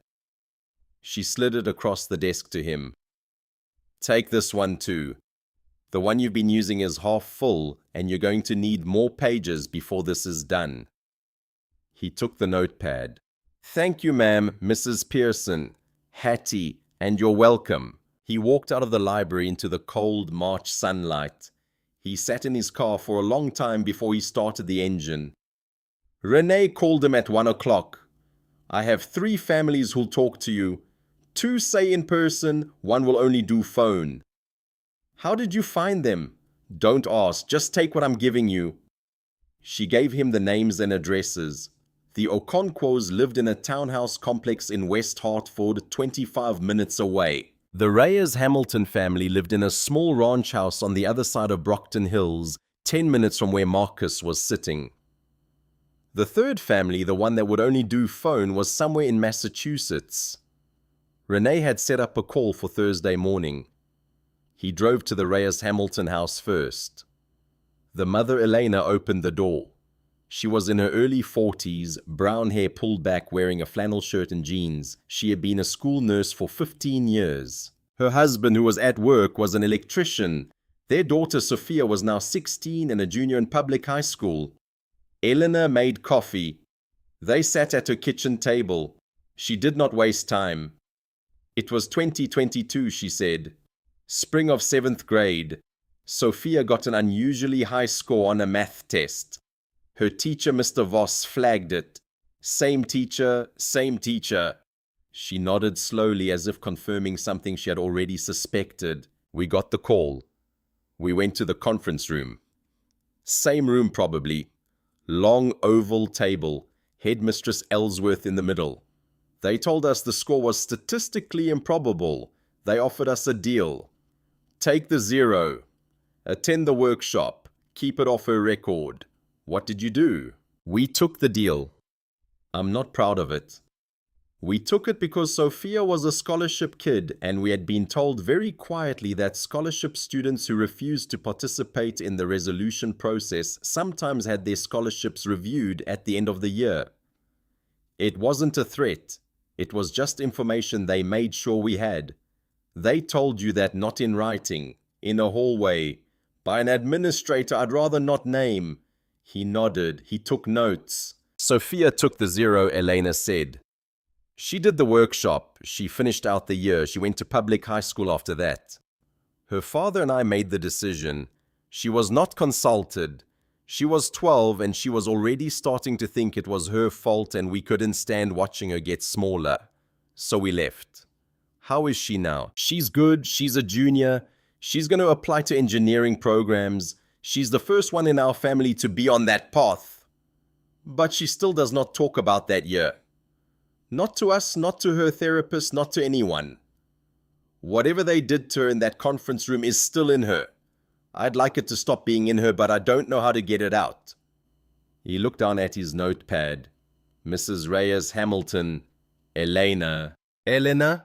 She slid it across the desk to him. Take this one too. The one you've been using is half full, and you're going to need more pages before this is done. He took the notepad. Thank you, ma'am, Mrs. Pearson. Hattie, and you're welcome. He walked out of the library into the cold March sunlight. He sat in his car for a long time before he started the engine. Renee called him at 1 o'clock. I have 3 families who'll talk to you. 2 say in person, 1 will only do phone. How did you find them? Don't ask, just take what I'm giving you. She gave him the names and addresses. The Okonkwo's lived in a townhouse complex in West Hartford, 25 minutes away. The Reyes-Hamilton family lived in a small ranch house on the other side of Brockton Hills, 10 minutes from where Marcus was sitting. The third family, the one that would only do phone, was somewhere in Massachusetts. Renee had set up a call for Thursday morning. He drove to the Reyes-Hamilton house first. The mother, Elena, opened the door. She was in her early 40s, brown hair pulled back, wearing a flannel shirt and jeans. She had been a school nurse for 15 years. Her husband, who was at work, was an electrician. Their daughter, Sophia, was now 16 and a junior in public high school. Eleanor made coffee. They sat at her kitchen table. She did not waste time. It was 2022, she said. Spring of 7th grade. Sophia got an unusually high score on a math test. Her teacher, Mr. Voss, flagged it. Same teacher, same teacher. She nodded slowly as if confirming something she had already suspected. We got the call. We went to the conference room. Same room probably. Long oval table. Headmistress Ellsworth in the middle. They told us the score was statistically improbable. They offered us a deal. Take the 0. Attend the workshop. Keep it off her record. What did you do? We took the deal. I'm not proud of it. We took it because Sophia was a scholarship kid, and we had been told very quietly that scholarship students who refused to participate in the resolution process sometimes had their scholarships reviewed at the end of the year. It wasn't a threat. It was just information they made sure we had. They told you that not in writing, in a hallway, by an administrator I'd rather not name. He nodded. He took notes. Sophia took the 0, Elena said. She did the workshop. She finished out the year. She went to public high school after that. Her father and I made the decision. She was not consulted. She was 12 and she was already starting to think it was her fault and we couldn't stand watching her get smaller. So we left. How is she now? She's good. She's a junior. She's going to apply to engineering programs. She's the first one in our family to be on that path. But she still does not talk about that year. Not to us, not to her therapist, not to anyone. Whatever they did to her in that conference room is still in her. I'd like it to stop being in her, but I don't know how to get it out. He looked down at his notepad. Mrs. Reyes-Hamilton, Elena. Elena?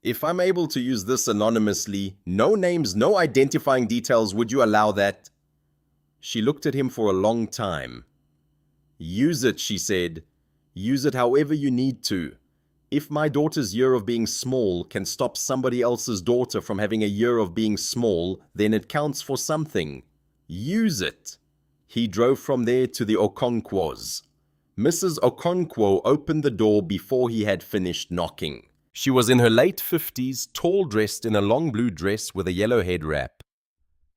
If I'm able to use this anonymously, no names, no identifying details, would you allow that? She looked at him for a long time. Use it, she said. Use it however you need to. If my daughter's year of being small can stop somebody else's daughter from having a year of being small, then it counts for something. Use it. He drove from there to the Okonkwo's. Mrs. Okonkwo opened the door before he had finished knocking. She was in her late 50s, tall, dressed in a long blue dress with a yellow head wrap.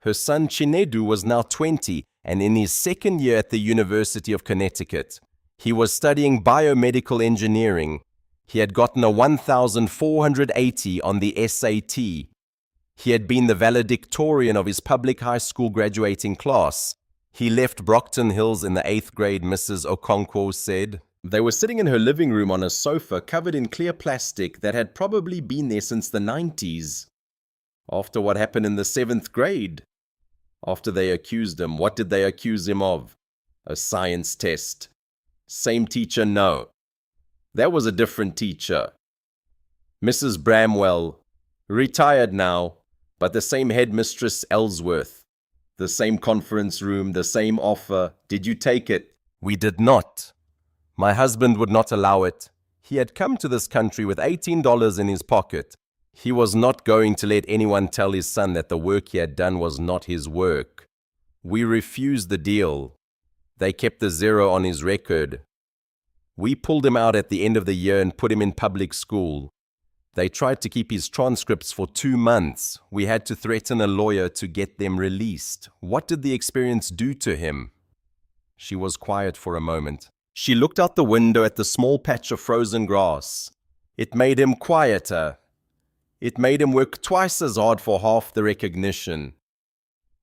Her son Chinedu was now 20 and in his 2nd year at the University of Connecticut. He was studying biomedical engineering. He had gotten a 1,480 on the SAT. He had been the valedictorian of his public high school graduating class. He left Brockton Hills in the 8th grade, Mrs. Okonkwo said. They were sitting in her living room on a sofa covered in clear plastic that had probably been there since the 90s. After what happened in the 7th grade? After they accused him, what did they accuse him of? A science test. Same teacher? No. That was a different teacher. Mrs. Bramwell, retired now, but the same headmistress Ellsworth. The same conference room, the same offer. Did you take it? We did not. My husband would not allow it. He had come to this country with $18 in his pocket. He was not going to let anyone tell his son that the work he had done was not his work. We refused the deal. They kept the 0 on his record. We pulled him out at the end of the year and put him in public school. They tried to keep his transcripts for 2 months. We had to threaten a lawyer to get them released. What did the experience do to him? She was quiet for a moment. She looked out the window at the small patch of frozen grass. It made him quieter. It made him work twice as hard for half the recognition.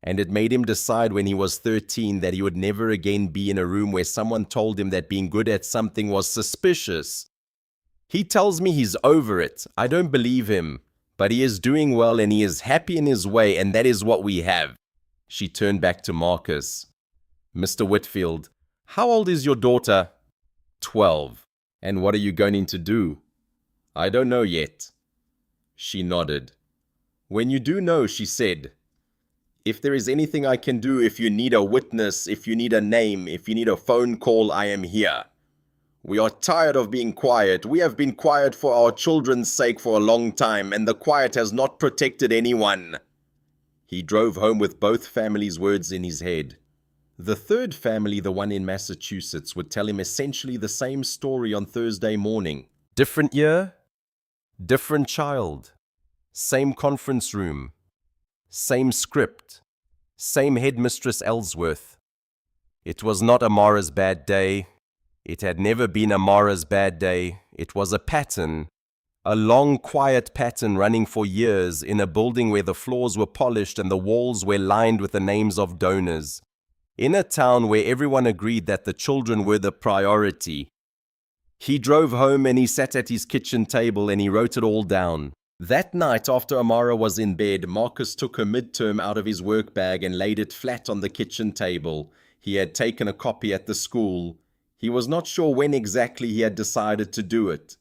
And it made him decide when he was 13 that he would never again be in a room where someone told him that being good at something was suspicious. He tells me he's over it. I don't believe him. But he is doing well and he is happy in his way, and that is what we have. She turned back to Marcus. Mr. Whitfield, how old is your daughter? 12. And what are you going to do? I don't know yet. She nodded. When you do know, she said, if there is anything I can do, if you need a witness, if you need a name, if you need a phone call, I am here. We are tired of being quiet. We have been quiet for our children's sake for a long time, and the quiet has not protected anyone. He drove home with both families' words in his head. The third family, the one in Massachusetts, would tell him essentially the same story on Thursday morning. Different year, different child, same conference room, same script, same headmistress Ellsworth. It was not Amara's bad day. It had never been Amara's bad day. It was a pattern, a long, quiet pattern running for years in a building where the floors were polished and the walls were lined with the names of donors. In a town where everyone agreed that the children were the priority. He drove home and he sat at his kitchen table and he wrote it all down. That night, after Amara was in bed, Marcus took her midterm out of his work bag and laid it flat on the kitchen table. He had taken a copy at the school. He was not sure when exactly he had decided to do it.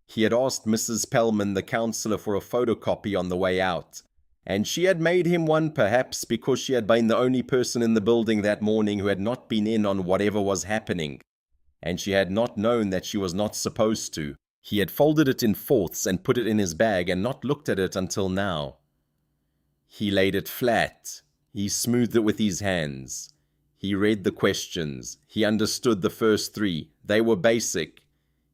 He had asked Mrs. Pellman, the counselor, for a photocopy on the way out, and she had made him one, perhaps because she had been the only person in the building that morning who had not been in on whatever was happening, and she had not known that she was not supposed to. He had folded it in fourths and put it in his bag and not looked at it until now. He laid it flat. He smoothed it with his hands. He read the questions. He understood the first 3. They were basic.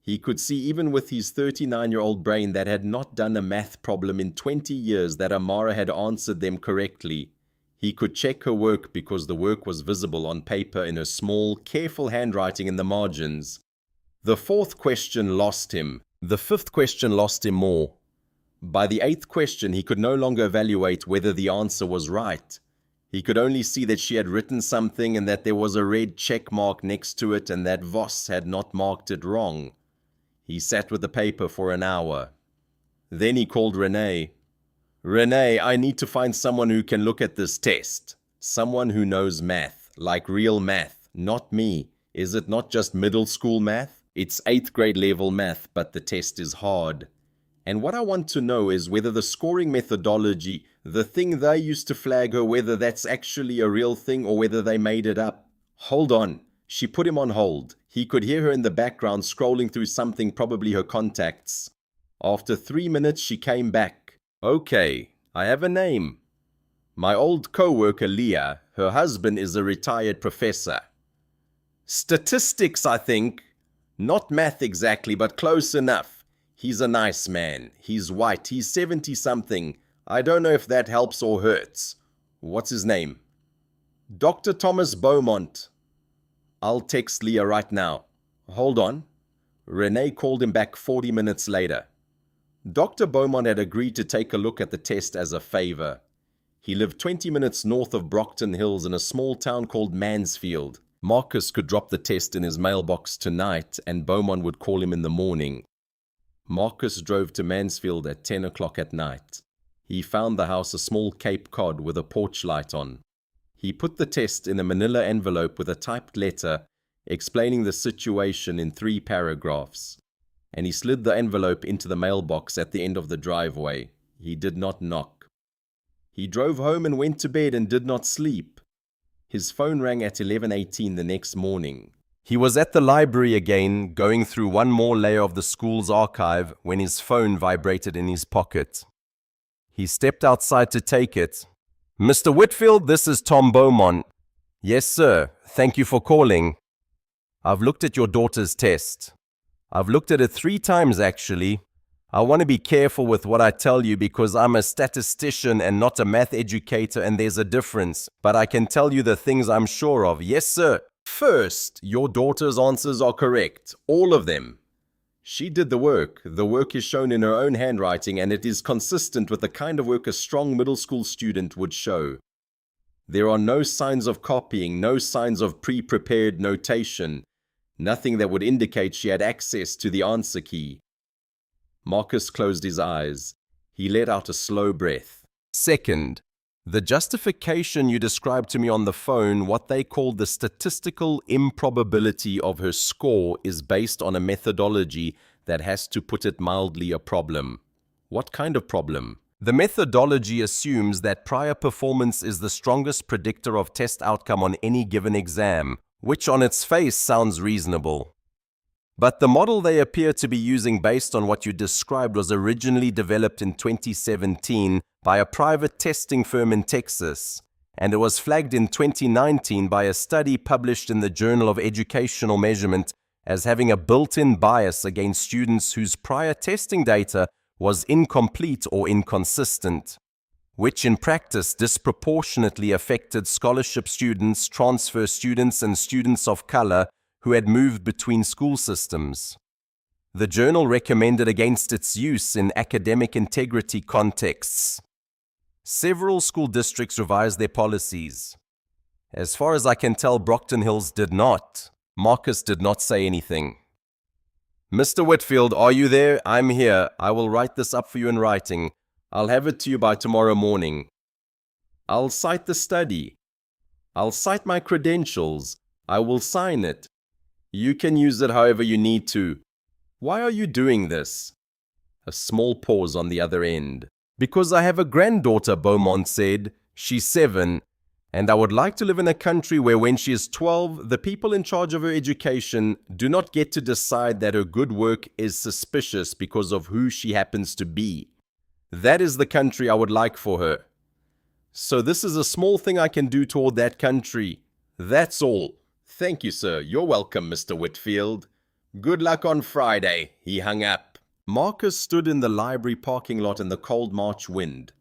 He could see even with his 39-year-old brain that had not done a math problem in 20 years that Amara had answered them correctly. He could check her work because the work was visible on paper in her small, careful handwriting in the margins. The 4th question lost him. The 5th question lost him more. By the 8th question, he could no longer evaluate whether the answer was right. He could only see that she had written something and that there was a red check mark next to it and that Voss had not marked it wrong. He sat with the paper for an hour. Then he called Renee. Renee, I need to find someone who can look at this test. Someone who knows math, like real math, not me. Is it not just middle school math? It's 8th grade level math, but the test is hard. And what I want to know is whether the scoring methodology, the thing they used to flag her, whether that's actually a real thing or whether they made it up. Hold on. She put him on hold. He could hear her in the background scrolling through something, probably her contacts. After 3 minutes, she came back. Okay, I have a name. My old co-worker Leah, her husband is a retired professor. Statistics, I think. Not math exactly, but close enough. He's a nice man. He's white. He's 70-something. I don't know if that helps or hurts. What's his name? Dr. Thomas Beaumont. I'll text Leah right now. Hold on. Renee called him back 40 minutes later. Dr. Beaumont had agreed to take a look at the test as a favor. He lived 20 minutes north of Brockton Hills in a small town called Mansfield. Marcus could drop the test in his mailbox tonight and Beaumont would call him in the morning. Marcus drove to Mansfield at 10 o'clock at night. He found the house a small Cape Cod with a porch light on. He put the test in a manila envelope with a typed letter explaining the situation in 3 paragraphs, and he slid the envelope into the mailbox at the end of the driveway. He did not knock. He drove home and went to bed and did not sleep. His phone rang at 11:18 the next morning. He was at the library again, going through one more layer of the school's archive, when his phone vibrated in his pocket. He stepped outside to take it. "Mr. Whitfield, this is Tom Beaumont." "Yes, sir. Thank you for calling." "I've looked at your daughter's test. I've looked at it 3 times, actually. I want to be careful with what I tell you because I'm a statistician and not a math educator, and there's a difference. But I can tell you the things I'm sure of. Yes, sir. First, your daughter's answers are correct. All of them. She did the work. The work is shown in her own handwriting, and it is consistent with the kind of work a strong middle school student would show. There are no signs of copying, no signs of pre-prepared notation, nothing that would indicate she had access to the answer key." Marcus closed his eyes. He let out a slow breath. "Second, the justification you described to me on the phone, what they call the statistical improbability of her score, is based on a methodology that has, to put it mildly, a problem." "What kind of problem?" "The methodology assumes that prior performance is the strongest predictor of test outcome on any given exam, which on its face sounds reasonable. But the model they appear to be using based on what you described was originally developed in 2017 by a private testing firm in Texas, and it was flagged in 2019 by a study published in the Journal of Educational Measurement as having a built-in bias against students whose prior testing data was incomplete or inconsistent, which in practice disproportionately affected scholarship students, transfer students, and students of color who had moved between school systems. The journal recommended against its use in academic integrity contexts. Several school districts revised their policies. As far as I can tell, Brockton Hills did not. Marcus did not say anything. "Mr. Whitfield, are you there? I'm here. I will write this up for you in writing. I'll have it to you by tomorrow morning. I'll cite the study. I'll cite my credentials. I will sign it. You can use it however you need to. Why are you doing this?" A small pause on the other end. "Because I have a granddaughter," Beaumont said. "She's 7, and I would like to live in a country where when she is 12, the people in charge of her education do not get to decide that her good work is suspicious because of who she happens to be. That is the country I would like for her. So this is a small thing I can do toward that country. That's all. Thank you, sir. You're welcome, Mr. Whitfield. Good luck on Friday." He hung up. Marcus stood in the library parking lot in the cold March wind,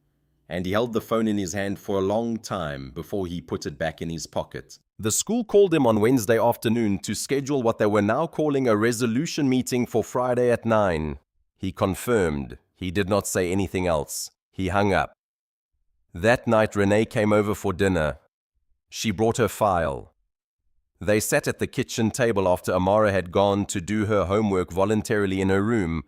and he held the phone in his hand for a long time before he put it back in his pocket. The school called him on Wednesday afternoon to schedule what they were now calling a resolution meeting for Friday at 9. He confirmed. He did not say anything else. He hung up. That night, Renee came over for dinner. She brought her file. They sat at the kitchen table after Amara had gone to do her homework voluntarily in her room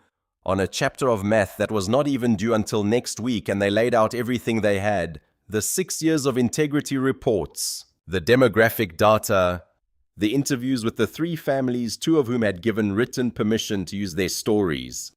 on a chapter of math that was not even due until next week, and they laid out everything they had: the 6 years of integrity reports, the demographic data, the interviews with the 3 families, 2 of whom had given written permission to use their stories.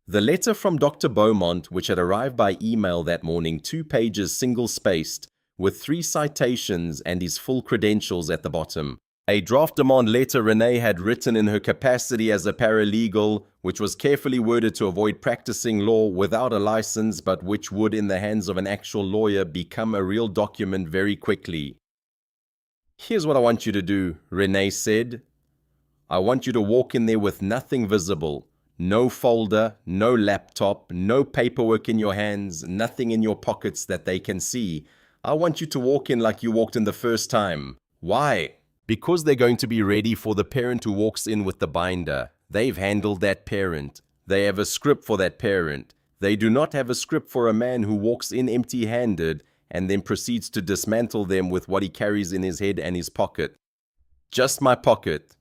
The letter from Dr. Beaumont, which had arrived by email that morning, 2 pages single-spaced, with 3 citations and his full credentials at the bottom. A draft demand letter Renee had written in her capacity as a paralegal, which was carefully worded to avoid practicing law without a license, but which would, in the hands of an actual lawyer, become a real document very quickly. "Here's what I want you to do," Renee said. "I want you to walk in there with nothing visible. No folder, no laptop, no paperwork in your hands, nothing in your pockets that they can see. I want you to walk in like you walked in the first time." "Why?" "Because they're going to be ready for the parent who walks in with the binder. They've handled that parent. They have a script for that parent. They do not have a script for a man who walks in empty-handed and then proceeds to dismantle them with what he carries in his head and his pocket. Just my pocket.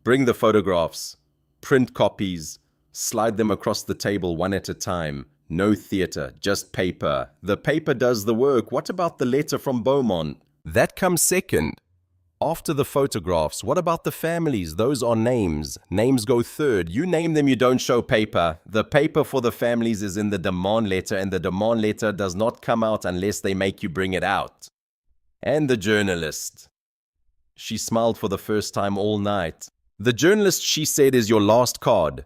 Bring the photographs. Print copies. Slide them across the table one at a time. No theater, just paper. The paper does the work. What about the letter from Beaumont? That comes second. After the photographs, what about the families? Those are names. Names go third. You name them, you don't show paper. The paper for the families is in the demand letter, and the demand letter does not come out unless they make you bring it out. And the journalist. She smiled for the first time all night. The journalist, she said, is your last card.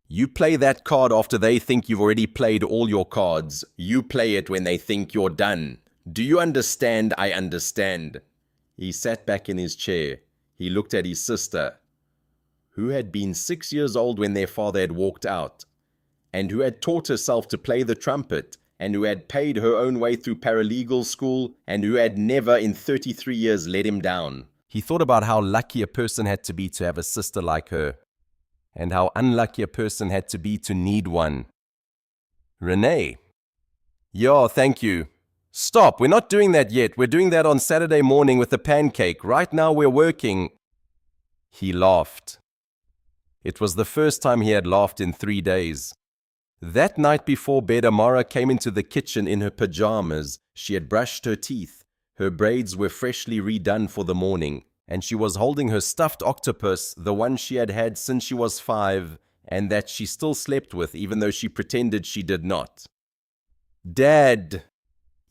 You play that card after they think you've already played all your cards. You play it when they think you're done. Do you understand? I understand. He sat back in his chair. He looked at his sister, who had been 6 years old when their father had walked out, and who had taught herself to play the trumpet, and who had paid her own way through paralegal school, and who had never in 33 years let him down. He thought about how lucky a person had to be to have a sister like her, and how unlucky a person had to be to need one. Renee. Yeah, thank you. Stop, we're not doing that yet. We're doing that on Saturday morning with the pancake. Right now we're working. He laughed. It was the first time he had laughed in 3 days. That night before bed, Amara came into the kitchen in her pajamas. She had brushed her teeth. Her braids were freshly redone for the morning, and she was holding her stuffed octopus, the one she had had since she was 5, and that she still slept with, even though she pretended she did not. Dad.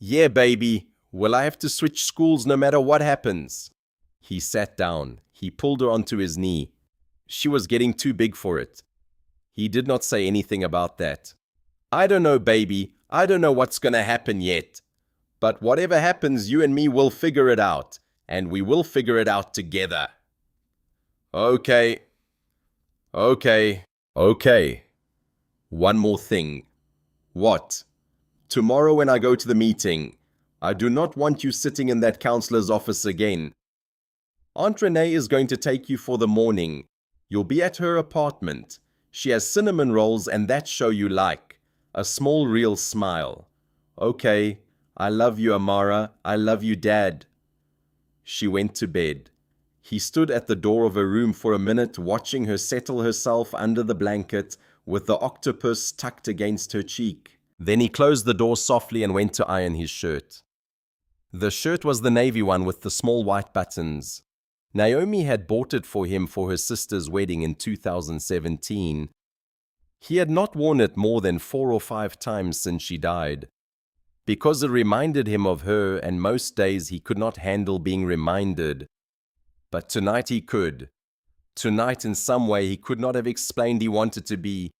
Yeah, baby. Will I have to switch schools no matter what happens? He sat down. He pulled her onto his knee. She was getting too big for it. He did not say anything about that. I don't know, baby. I don't know what's going to happen yet. But whatever happens, you and me will figure it out. And we will figure it out together. Okay. One more thing. What? Tomorrow when I go to the meeting, I do not want you sitting in that counselor's office again. Aunt Renee is going to take you for the morning. You'll be at her apartment. She has cinnamon rolls and that show you like. A small real smile. Okay, I love you, Amara. I love you, Dad. She went to bed. He stood at the door of her room for a minute, watching her settle herself under the blanket with the octopus tucked against her cheek. Then he closed the door softly and went to iron his shirt. The shirt was the navy one with the small white buttons. Naomi had bought it for him for her sister's wedding in 2017. He had not worn it more than 4 or 5 times since she died, because it reminded him of her, and most days he could not handle being reminded. But tonight he could. Tonight, in some way he could not have explained he wanted to be.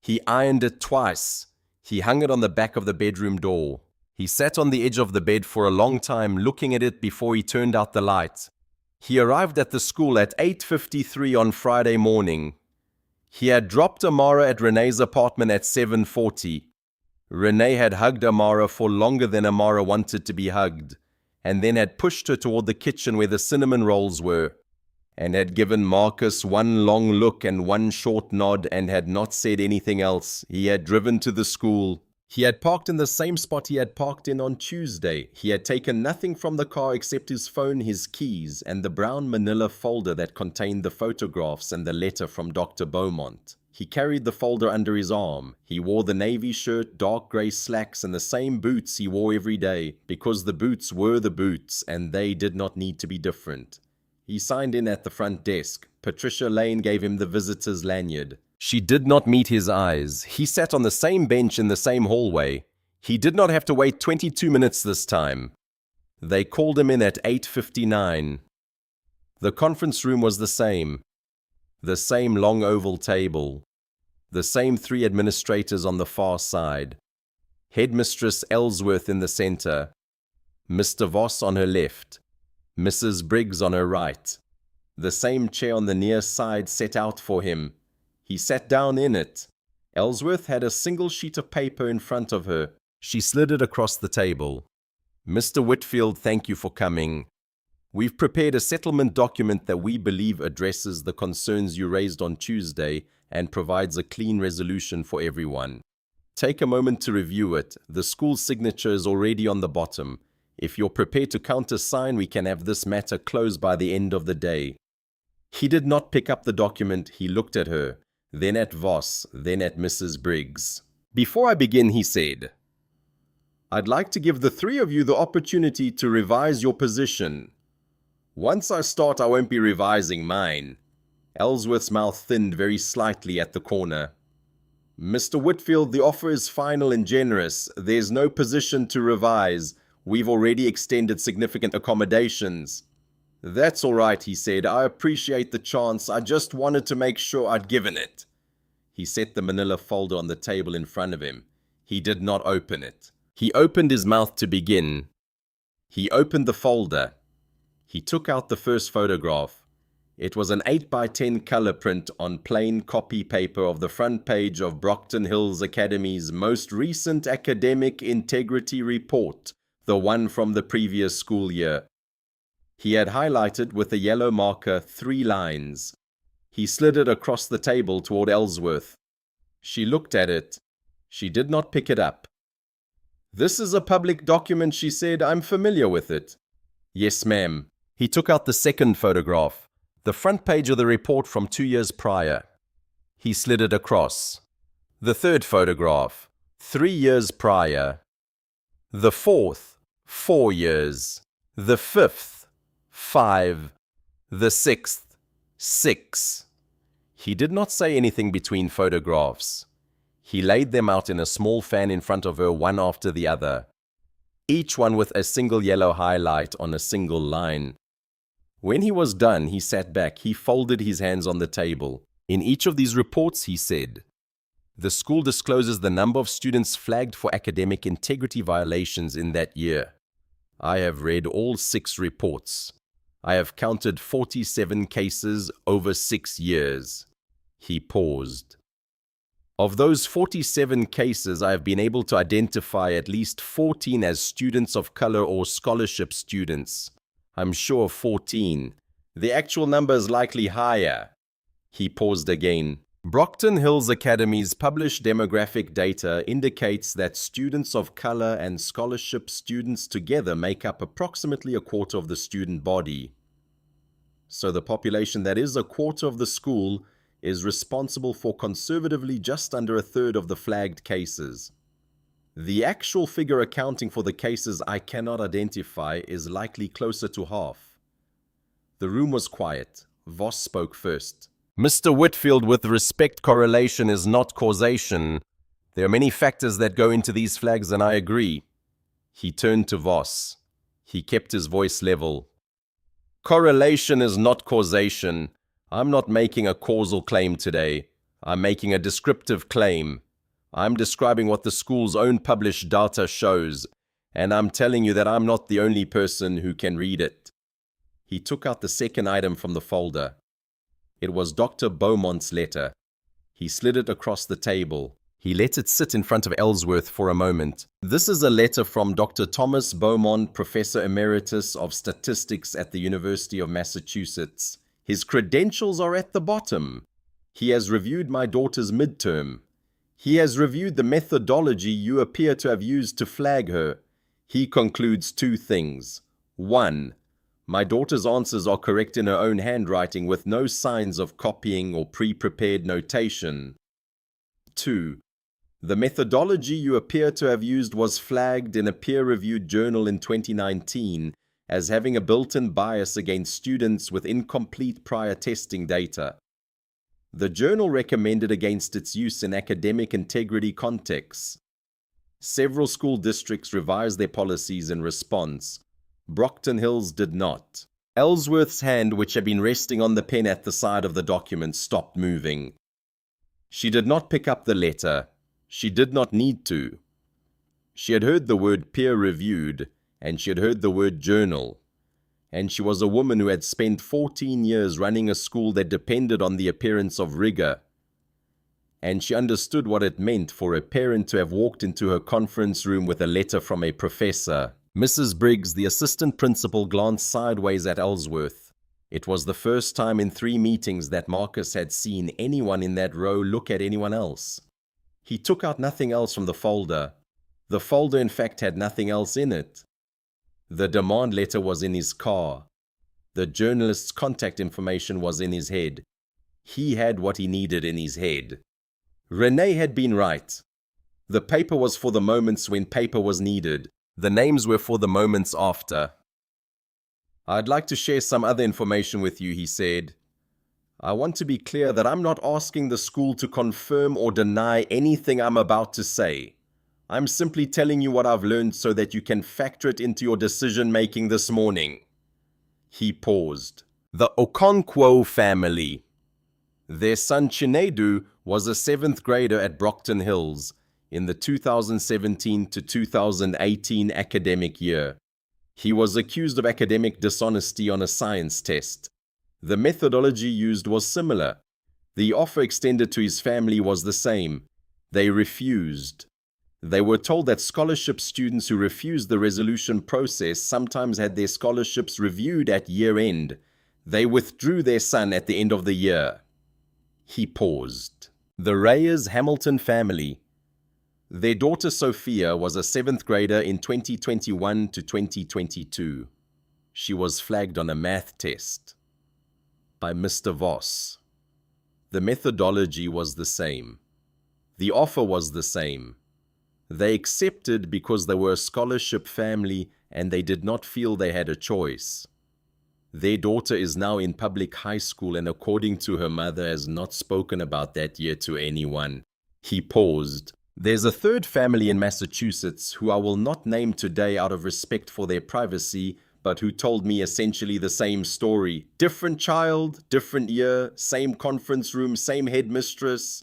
He ironed it twice. He hung it on the back of the bedroom door. He sat on the edge of the bed for a long time, looking at it before he turned out the light. He arrived at the school at 8:53 on Friday morning. He had dropped Amara at Renee's apartment at 7:40. Renee had hugged Amara for longer than Amara wanted to be hugged, and then had pushed her toward the kitchen where the cinnamon rolls were, and had given Marcus one long look and one short nod and had not said anything else. He had driven to the school. He had parked in the same spot he had parked in on Tuesday. He had taken nothing from the car except his phone, his keys, and the brown manila folder that contained the photographs and the letter from Dr. Beaumont. He carried the folder under his arm. He wore the navy shirt, dark grey slacks, and the same boots he wore every day, because the boots were the boots, and they did not need to be different. He signed in at the front desk. Patricia Lane gave him the visitor's lanyard. She did not meet his eyes. He sat on the same bench in the same hallway. He did not have to wait 22 minutes this time. They called him in at 8:59. The conference room was the same long oval table, the same 3 administrators on the far side, headmistress Ellsworth in the center, Mr. Voss on her left, Mrs. Briggs on her right, the same chair on the near side set out for him. He sat down in it. Ellsworth had a single sheet of paper in front of her. She slid it across the table. Mr. Whitfield, thank you for coming. We've prepared a settlement document that we believe addresses the concerns you raised on Tuesday and provides a clean resolution for everyone. Take a moment to review it. The school's signature is already on the bottom. If you're prepared to countersign, we can have this matter closed by the end of the day." He did not pick up the document. He looked at her, then at Voss, then at Mrs. Briggs. "Before I begin," he said, "I'd like to give the three of you the opportunity to revise your position. Once I start, I won't be revising mine." Ellsworth's mouth thinned very slightly at the corner. "Mr. Whitfield, the offer is final and generous. There's no position to revise. We've already extended significant accommodations." "That's all right," he said. "I appreciate the chance. I just wanted to make sure I'd given it." He set the manila folder on the table in front of him. He did not open it. He opened his mouth to begin. He opened the folder. He took out the first photograph. It was an 8x10 color print on plain copy paper of the front page of Brockton Hills Academy's most recent academic integrity report, the one from the previous school year. He had highlighted with a yellow marker 3 lines. He slid it across the table toward Ellsworth. She looked at it. She did not pick it up. "This is a public document," she said. "I'm familiar with it." "Yes, ma'am." He took out the second photograph, the front page of the report from 2 years prior. He slid it across. The third photograph, 3 years prior. The fourth, 4 years. The fifth, 5. The sixth, 6. He did not say anything between photographs. He laid them out in a small fan in front of her, one after the other, each one with a single yellow highlight on a single line. When he was done, he sat back. He folded his hands on the table. "In each of these reports," he said, "the school discloses the number of students flagged for academic integrity violations in that year. I have read all 6 reports. I have counted 47 cases over 6 years." He paused. "Of those 47 cases, I have been able to identify at least 14 as students of color or scholarship students. I'm sure of 14. The actual number is likely higher." He paused again. "Brockton Hills Academy's published demographic data indicates that students of color and scholarship students together make up approximately a quarter of the student body. So the population that is a quarter of the school is responsible for conservatively just under a third of the flagged cases. The actual figure accounting for the cases I cannot identify is likely closer to half." The room was quiet. Voss spoke first. "Mr. Whitfield, with respect, correlation is not causation. There are many factors that go into these flags, and I agree." He turned to Voss. He kept his voice level. "Correlation is not causation. I'm not making a causal claim today. I'm making a descriptive claim. I'm describing what the school's own published data shows, and I'm telling you that I'm not the only person who can read it." He took out the second item from the folder. It was Dr. Beaumont's letter. He slid it across the table. He let it sit in front of Ellsworth for a moment. "This is a letter from Dr. Thomas Beaumont, Professor Emeritus of Statistics at the University of Massachusetts. His credentials are at the bottom. He has reviewed my daughter's midterm. He has reviewed the methodology you appear to have used to flag her. He concludes 2 things. 1. My daughter's answers are correct in her own handwriting with no signs of copying or pre-prepared notation. 2. The methodology you appear to have used was flagged in a peer-reviewed journal in 2019 as having a built-in bias against students with incomplete prior testing data. The journal recommended against its use in academic integrity contexts. Several school districts revised their policies in response. Brockton Hills did not." Ellsworth's hand, which had been resting on the pen at the side of the document, stopped moving. She did not pick up the letter. She did not need to. She had heard the word peer-reviewed, and she had heard the word journal. And she was a woman who had spent 14 years running a school that depended on the appearance of rigor. And she understood what it meant for a parent to have walked into her conference room with a letter from a professor. Mrs. Briggs, the assistant principal, glanced sideways at Ellsworth. It was the first time in 3 meetings that Marcus had seen anyone in that row look at anyone else. He took out nothing else from the folder. The folder, in fact, had nothing else in it. The demand letter was in his car. The journalist's contact information was in his head. He had what he needed in his head. Renee had been right. The paper was for the moments when paper was needed. The names were for the moments after. "I'd like to share some other information with you," he said. "I want to be clear that I'm not asking the school to confirm or deny anything I'm about to say. I'm simply telling you what I've learned so that you can factor it into your decision-making this morning." He paused. The Okonkwo family. Their son Chinedu was a 7th grader at Brockton Hills in the 2017 to 2018 academic year. He was accused of academic dishonesty on a science test. The methodology used was similar. The offer extended to his family was the same. They refused. They were told that scholarship students who refused the resolution process sometimes had their scholarships reviewed at year-end. They withdrew their son at the end of the year. He paused. The Reyes Hamilton family. Their daughter Sophia was a 7th grader in 2021 to 2022. She was flagged on a math test by Mr. Voss. The methodology was the same. The offer was the same. They accepted because they were a scholarship family and they did not feel they had a choice. Their daughter is now in public high school and according to her mother has not spoken about that year to anyone. He paused. There's a 3rd family in Massachusetts who I will not name today out of respect for their privacy, but who told me essentially the same story. Different child, different year, same conference room, same headmistress.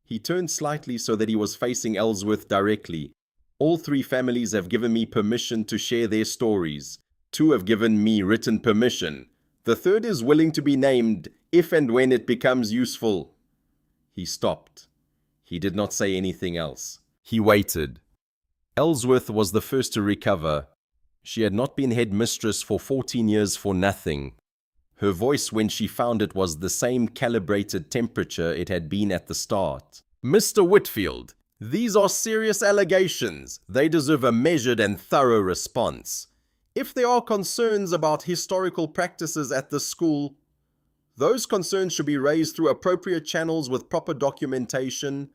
He turned slightly so that he was facing Ellsworth directly. All 3 families have given me permission to share their stories. 2 have given me written permission. The 3rd is willing to be named if and when it becomes useful. He stopped. He did not say anything else. He waited. Ellsworth was the first to recover. She had not been headmistress for 14 years for nothing. Her voice when she found it was the same calibrated temperature it had been at the start. "Mr. Whitfield, these are serious allegations. They deserve a measured and thorough response. If there are concerns about historical practices at the school, those concerns should be raised through appropriate channels with proper documentation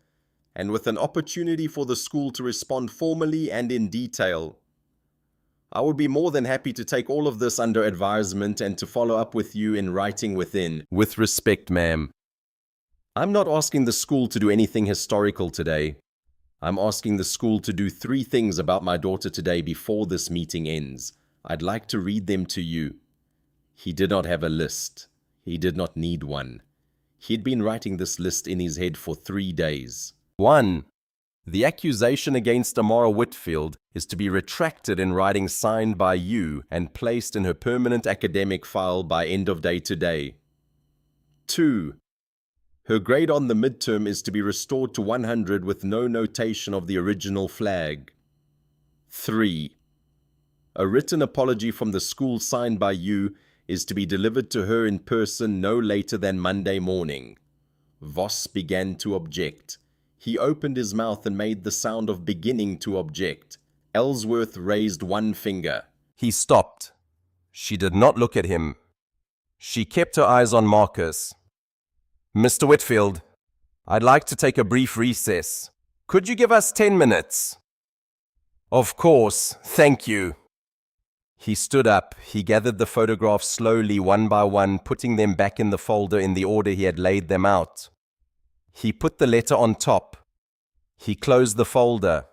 and with an opportunity for the school to respond formally and in detail. I would be more than happy to take all of this under advisement and to follow up with you in writing within. With respect, ma'am. I'm not asking the school to do anything historical today. I'm asking the school to do 3 things about my daughter today before this meeting ends. I'd like to read them to you." He did not have a list. He did not need one. He'd been writing this list in his head for 3 days. 1. The accusation against Amara Whitfield is to be retracted in writing signed by you and placed in her permanent academic file by end of day today. 2. Her grade on the midterm is to be restored to 100 with no notation of the original flag. 3. A written apology from the school signed by you is to be delivered to her in person no later than Monday morning. Voss began to object. He opened his mouth and made the sound of beginning to object. Ellsworth raised one finger. He stopped. She did not look at him. She kept her eyes on Marcus. "Mr. Whitfield, I'd like to take a brief recess. Could you give us 10 minutes? "Of course, thank you." He stood up. He gathered the photographs slowly, one by one, putting them back in the folder in the order he had laid them out. He put the letter on top. He closed the folder.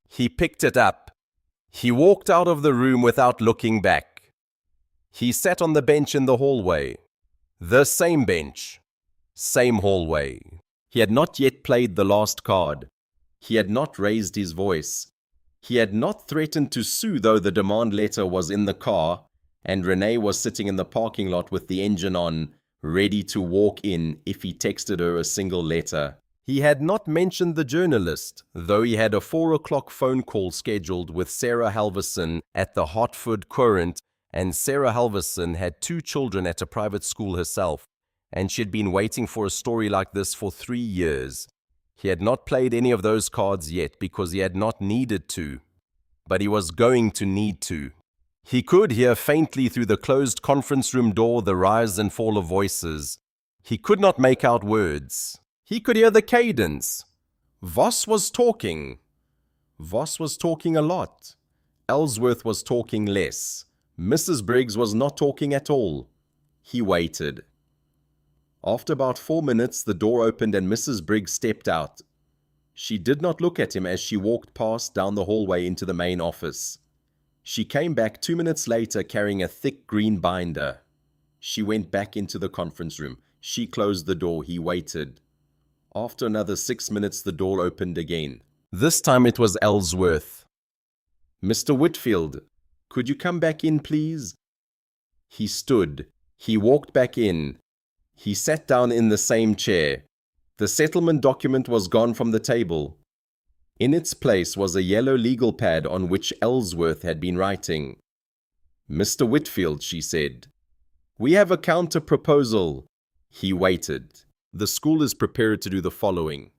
He picked it up. He walked out of the room without looking back. He sat on the bench in the hallway. The same bench. Same hallway. He had not yet played the last card. He had not raised his voice. He had not threatened to sue, though the demand letter was in the car, and Renee was sitting in the parking lot with the engine on, ready to walk in if he texted her a single letter. He had not mentioned the journalist, though he had a 4 o'clock phone call scheduled with Sarah Halverson at the Hartford Courant and Sarah Halverson had 2 children at a private school herself, and she had been waiting for a story like this for 3 years. He had not played any of those cards yet because he had not needed to, but he was going to need to. He could hear faintly through the closed conference room door the rise and fall of voices. He could not make out words. He could hear the cadence. Voss was talking. Voss was talking a lot. Ellsworth was talking less. Mrs. Briggs was not talking at all. He waited. After about 4 minutes, the door opened and Mrs. Briggs stepped out. She did not look at him as she walked past down the hallway into the main office. She came back 2 minutes later carrying a thick green binder. She went back into the conference room. She closed the door. He waited. After another 6 minutes, the door opened again. This time it was Ellsworth. "Mr. Whitfield, could you come back in, please?" He stood. He walked back in. He sat down in the same chair. The settlement document was gone from the table. In its place was a yellow legal pad on which Ellsworth had been writing. "Mr. Whitfield," she said, "we have a counter-proposal." He waited. "The school is prepared to do the following.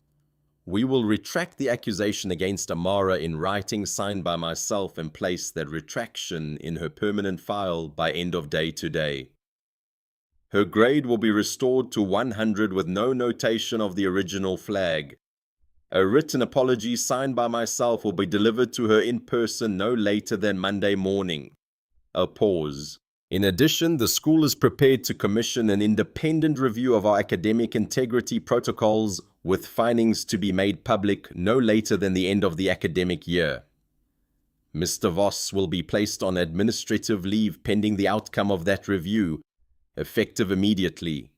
We will retract the accusation against Amara in writing signed by myself and place that retraction in her permanent file by end of day today. Her grade will be restored to 100 with no notation of the original flag. A written apology signed by myself will be delivered to her in person no later than Monday morning." A pause. "In addition, the school is prepared to commission an independent review of our academic integrity protocols with findings to be made public no later than the end of the academic year. Mr. Voss will be placed on administrative leave pending the outcome of that review, effective immediately."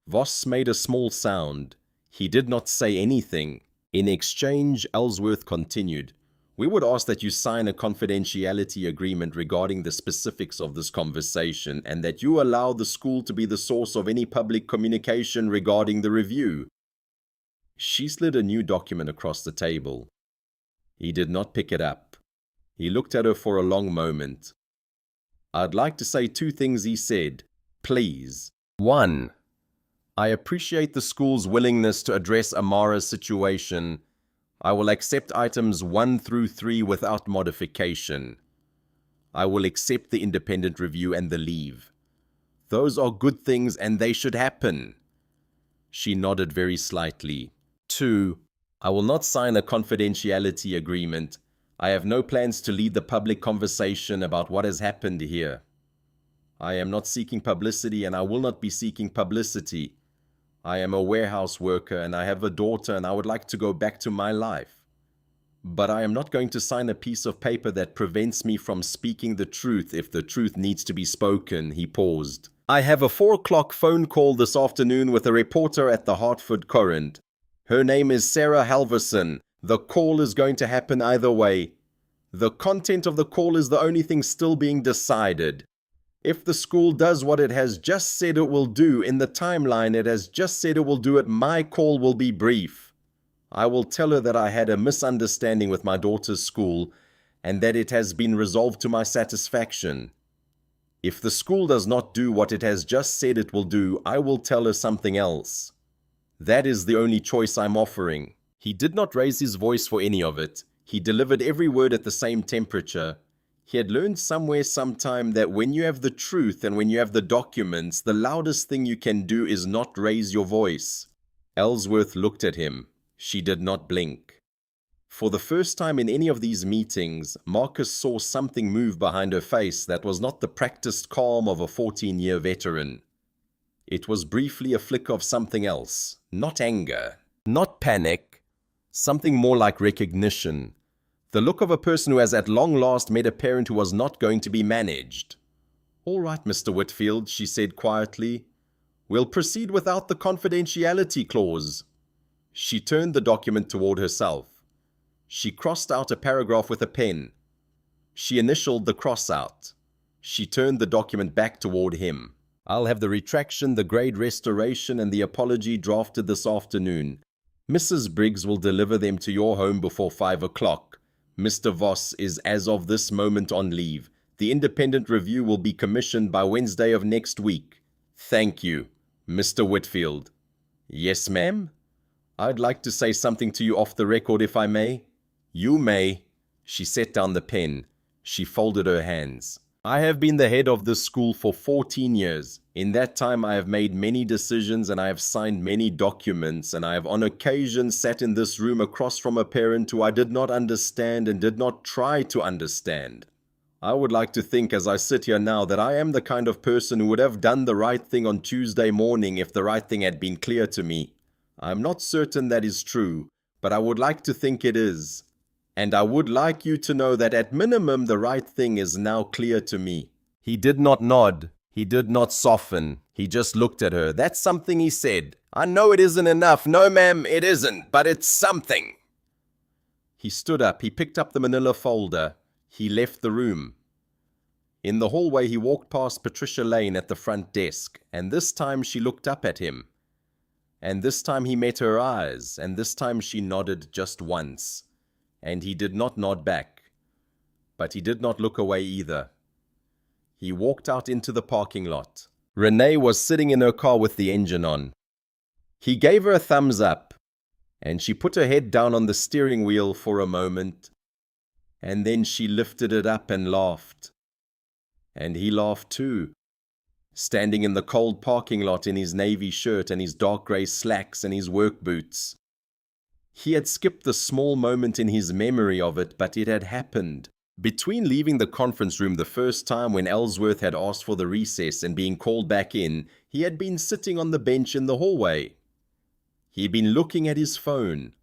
Voss made a small sound. He did not say anything. In exchange, Ellsworth continued, "We would ask that you sign a confidentiality agreement regarding the specifics of this conversation and that you allow the school to be the source of any public communication regarding the review." She slid a new document across the table. He did not pick it up. He looked at her for a long moment. "I'd like to say 2 things," he said. "Please. 1. I appreciate the school's willingness to address Amara's situation. I will accept items 1 through 3 without modification. I will accept the independent review and the leave. Those are good things and they should happen." She nodded very slightly. 2. I will not sign a confidentiality agreement. I have no plans to lead the public conversation about what has happened here. I am not seeking publicity and I will not be seeking publicity. I am a warehouse worker and I have a daughter and I would like to go back to my life. But I am not going to sign a piece of paper that prevents me from speaking the truth if the truth needs to be spoken." He paused. "I have a 4 o'clock phone call this afternoon with a reporter at the Hartford Courant. Her name is Sarah Halverson. The call is going to happen either way. The content of the call is the only thing still being decided. If the school does what it has just said it will do in the timeline it has just said it will do it, my call will be brief. I will tell her that I had a misunderstanding with my daughter's school and that it has been resolved to my satisfaction. If the school does not do what it has just said it will do, I will tell her something else. That is the only choice I'm offering." He did not raise his voice for any of it. He delivered every word at the same temperature. He had learned somewhere sometime that when you have the truth and when you have the documents, the loudest thing you can do is not raise your voice. Ellsworth looked at him. She did not blink. For the first time in any of these meetings, Marcus saw something move behind her face that was not the practiced calm of a 14-year veteran. It was briefly a flick of something else, not anger, not panic, something more like recognition. The look of a person who has at long last met a parent who was not going to be managed. "All right, Mr. Whitfield," she said quietly. "We'll proceed without the confidentiality clause." She turned the document toward herself. She crossed out a paragraph with a pen. She initialed the cross out. She turned the document back toward him. "I'll have the retraction, the grade restoration, and the apology drafted this afternoon. Mrs. Briggs will deliver them to your home before 5 o'clock. Mr. Voss is as of this moment on leave. The independent review will be commissioned by Wednesday of next week. Thank you, Mr. Whitfield. Yes, ma'am? I'd like to say something to you off the record, if I may. You may. She set down the pen. She folded her hands. I have been the head of this school for 14 years. In that time, I have made many decisions and I have signed many documents, and I have on occasion sat in this room across from a parent who I did not understand and did not try to understand. I would like to think as I sit here now that I am the kind of person who would have done the right thing on Tuesday morning if the right thing had been clear to me. I am not certain that is true, but I would like to think it is. And I would like you to know that at minimum the right thing is now clear to me. He did not nod. He did not soften. He just looked at her. That's something, he said. I know it isn't enough. No, ma'am, it isn't, but it's something. He stood up. He picked up the manila folder. He left the room. In the hallway, he walked past Patricia Lane at the front desk, and this time she looked up at him. And this time he met her eyes, and this time she nodded just once. And he did not nod back. But he did not look away either. He walked out into the parking lot. Renee was sitting in her car with the engine on. He gave her a thumbs up, and she put her head down on the steering wheel for a moment, and then she lifted it up and laughed. And he laughed too, standing in the cold parking lot in his navy shirt and his dark grey slacks and his work boots. He had skipped the small moment in his memory of it, but it had happened. Between leaving the conference room the first time when Ellsworth had asked for the recess and being called back in, he had been sitting on the bench in the hallway. He had been looking at his phone.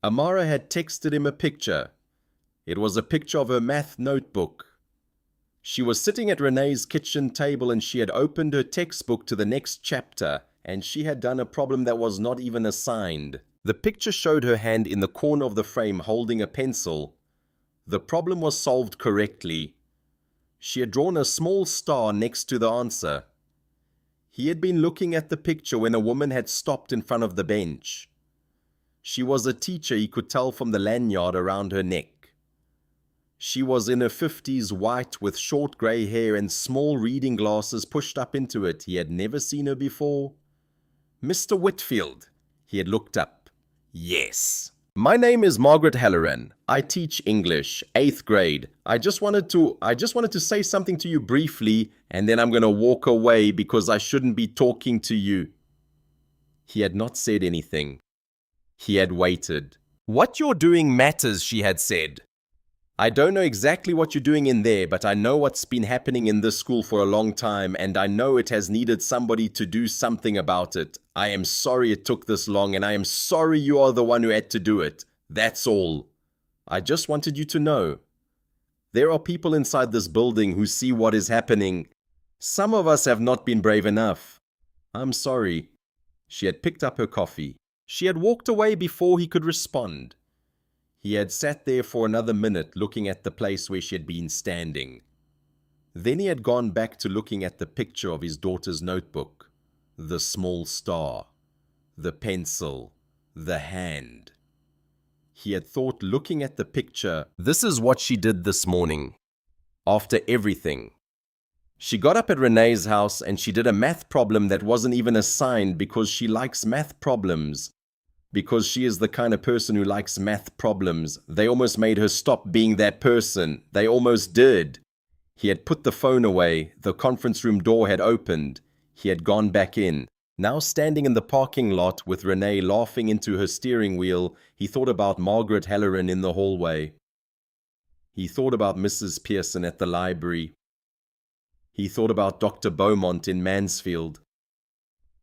Amara had texted him a picture. It was a picture of her math notebook. She was sitting at Renee's kitchen table and she had opened her textbook to the next chapter, and she had done a problem that was not even assigned. The picture showed her hand in the corner of the frame holding a pencil. The problem was solved correctly. She had drawn a small star next to the answer. He had been looking at the picture when a woman had stopped in front of the bench. She was a teacher, he could tell from the lanyard around her neck. She was in her 50s, white with short grey hair and small reading glasses pushed up into it. He had never seen her before. Mr. Whitfield. He had looked up. Yes. My name is Margaret Halloran. I teach English, 8th grade. I just wanted to say something to you briefly, and then I'm going to walk away because I shouldn't be talking to you. He had not said anything. He had waited. What you're doing matters, she had said. I don't know exactly what you're doing in there, but I know what's been happening in this school for a long time, and I know it has needed somebody to do something about it. I am sorry it took this long, and I am sorry you are the one who had to do it. That's all. I just wanted you to know. There are people inside this building who see what is happening. Some of us have not been brave enough. I'm sorry. She had picked up her coffee. She had walked away before he could respond. He had sat there for another minute looking at the place where she had been standing. Then he had gone back to looking at the picture of his daughter's notebook, the small star, the pencil, the hand. He had thought, looking at the picture, this is what she did this morning. After everything. She got up at Renee's house and she did a math problem that wasn't even assigned because she likes math problems. Because she is the kind of person who likes math problems. They almost made her stop being that person. They almost did. He had put the phone away. The conference room door had opened. He had gone back in. Now standing in the parking lot with Renee laughing into her steering wheel, he thought about Margaret Halloran in the hallway. He thought about Mrs. Pearson at the library. He thought about Dr. Beaumont in Mansfield.